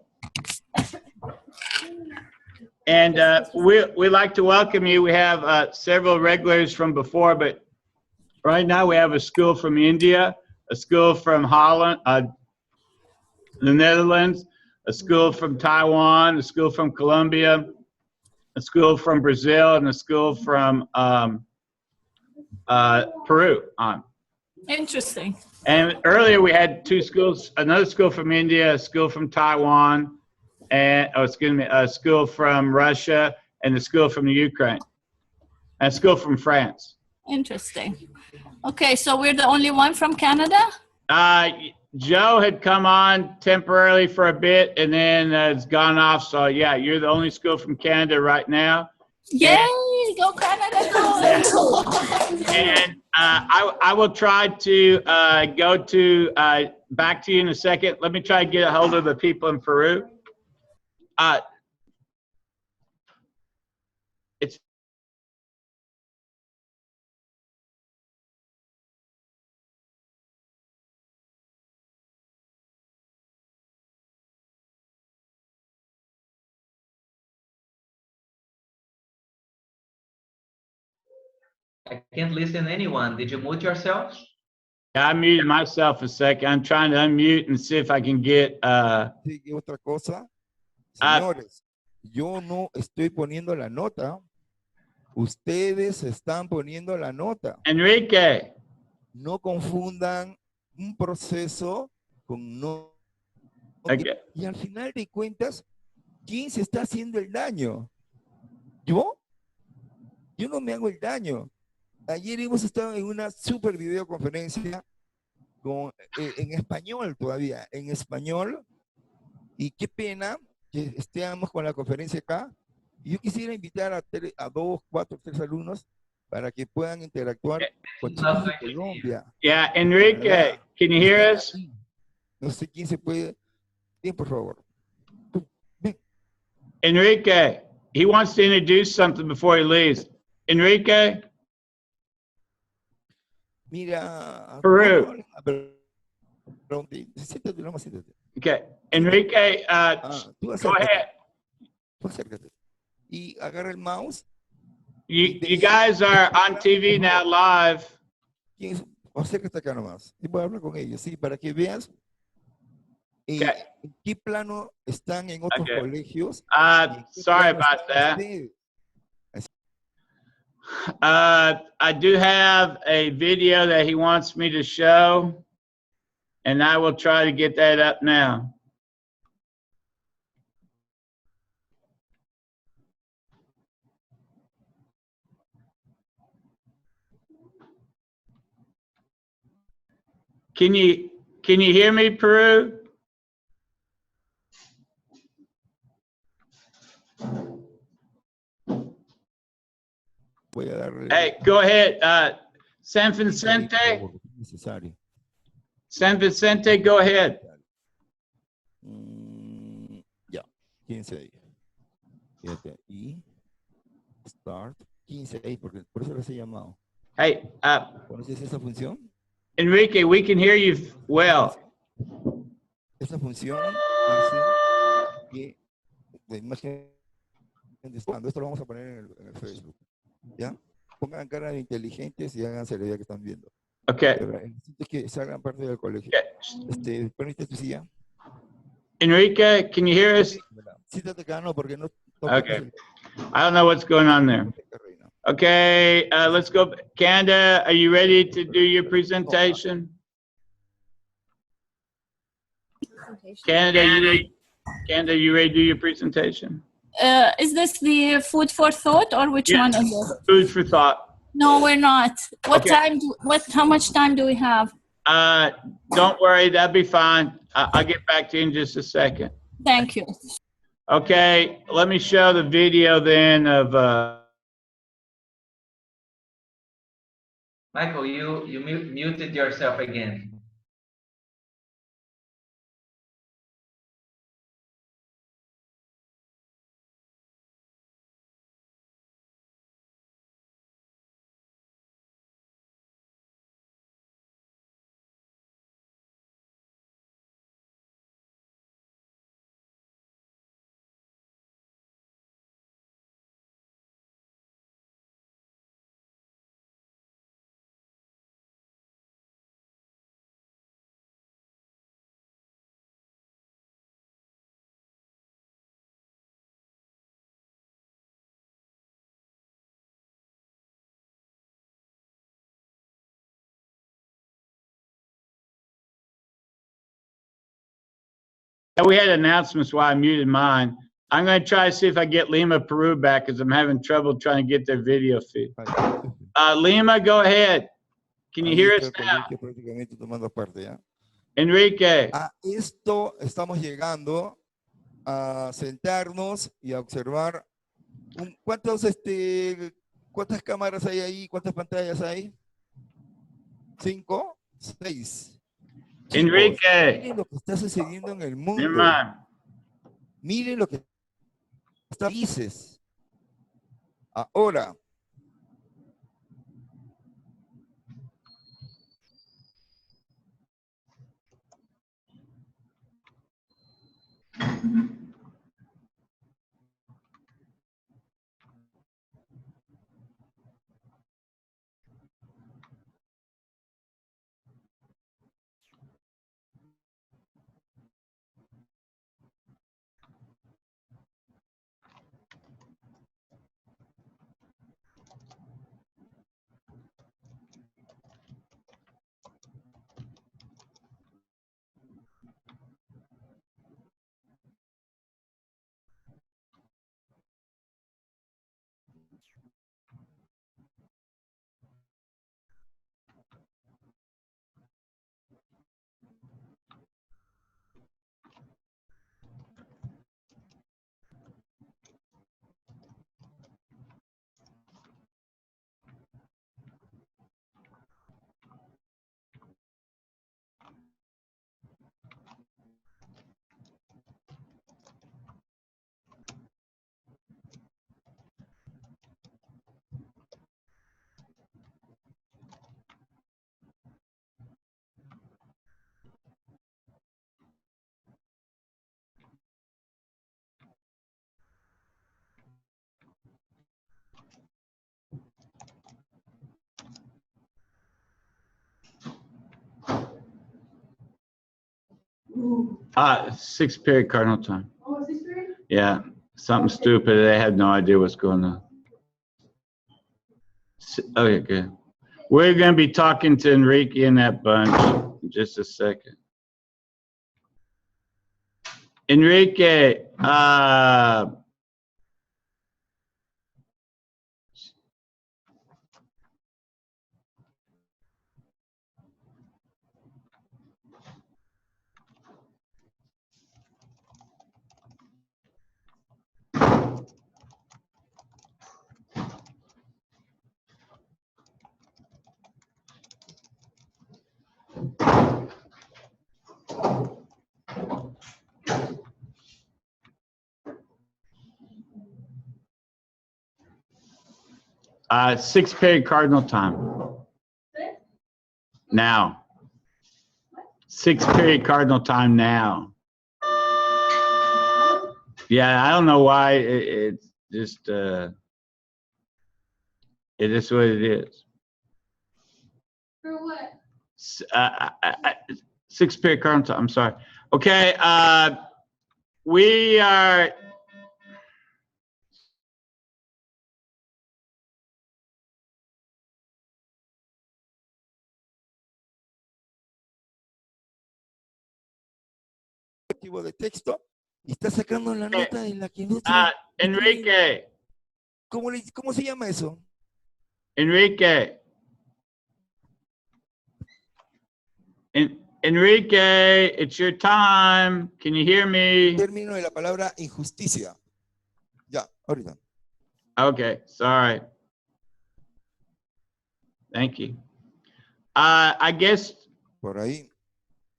And we like to welcome you. We have several regulars from before, but right now we have a school from India, a school from Holland, the Netherlands, a school from Taiwan, a school from Colombia, a school from Brazil, and a school from Peru. Interesting. And earlier we had two schools, another school from India, a school from Taiwan, and a school from Russia, and a school from the Ukraine, and a school from France. Interesting. Okay, so we're the only one from Canada? Joe had come on temporarily for a bit, and then it's gone off. So yeah, you're the only school from Canada right now. Yay! Go Canada! Go! And I will try to go to back to you in a second. Let me try to get a hold of the people in Peru. It's I can't listen to anyone. Did you mute yourself? I muted myself a second. I'm trying to unmute and see if I can get. Sí, y otra cosa, señores, yo no estoy poniendo la nota. Ustedes están poniendo la nota. Enrique. No confundan un proceso con no. Okay. Y al final de cuentas, ¿quién se está haciendo el daño? ¿Yo? Yo no me hago el daño. Ayer hemos estado en una super videoconferencia en español todavía, en español. Y qué pena que estemos con la conferencia acá. Y yo quisiera invitar a 2, 4, 3 alumnos para que puedan interactuar con chicos de Colombia. Yeah, Enrique, can you hear us? No sé quién se puede. Bien, por favor. Enrique, he wants to introduce something before he leaves. Enrique? Mira, Peru. Siéntate, nomás siéntate. Okay. Enrique, Tú go acércate. ahead. Tú acércate. Y agarra el mouse. You guys are on TV now live. Acércate acá nomás. Y voy a hablar con ellos, sí, para que veas en qué plano están en otros Okay. colegios. Sorry about that. I do have a video that he wants me to show, and I will try to get that up now. Can you hear me, Peru? Voy a darle. Hey, go ahead. San Vicente. Necesario. San Vicente, go ahead. Ya, 15 ahí. Fíjate, y start 15 ahí, porque por eso les he llamado. Hey, ¿Conoces esa función? Enrique, we can hear you well. Esa función hace que la imagen de cuando esto lo vamos a poner en el Facebook. ¿Ya? Pongan cara de inteligentes y háganse la idea que están viendo. Okay. Pero necesito que salgan parte del colegio. Ponete tu silla. Enrique, can you hear us? Siéntate acá, no, porque no. Okay. I don't know what's going on there. Okay, let's go. Canada, are you ready to do your presentation? Canada, you ready to do your presentation? Is this the food for thought or which one is it? Food for thought. No, we're not. What Okay. time? How much time do we have? Don't worry, that'll be fine. I'll get back to you in just a second. Thank you. Okay, let me show the video then of. Michael, you muted yourself again. We had announcements while I muted mine. I'm going to try to see if I get Lima Peru back because I'm having trouble trying to get their video feed. Lima, go ahead. Can you hear us now? Prácticamente tomando parte, ¿ya? Enrique. A esto estamos llegando a sentarnos y a observar ¿cuántas cámaras hay ahí? ¿Cuántas pantallas hay? 5, 6. Enrique. Miren lo que está sucediendo en el mundo. Hermano. Miren lo que está dices. Ahora. 6th period cardinal time. Oh, is this period? Yeah, something stupid. They had no idea what's going on. Okay, good. We're going to be talking to Enrique and that bunch in just a second. Enrique, 6th period cardinal time. Now. 6th period cardinal time now. Yeah, I don't know why. It's just, it is what it is. For what? 6th period cardinal time, I'm sorry. Okay, we are, archivo de texto y está sacando la nota de la que no tiene. Enrique. ¿Cómo se llama eso? Enrique. Enrique, it's your time. Can you hear me? Término de la palabra injusticia. Ya, ahorita. Okay, sorry. Thank you. I guess. Por ahí.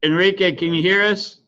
Enrique, can you hear us?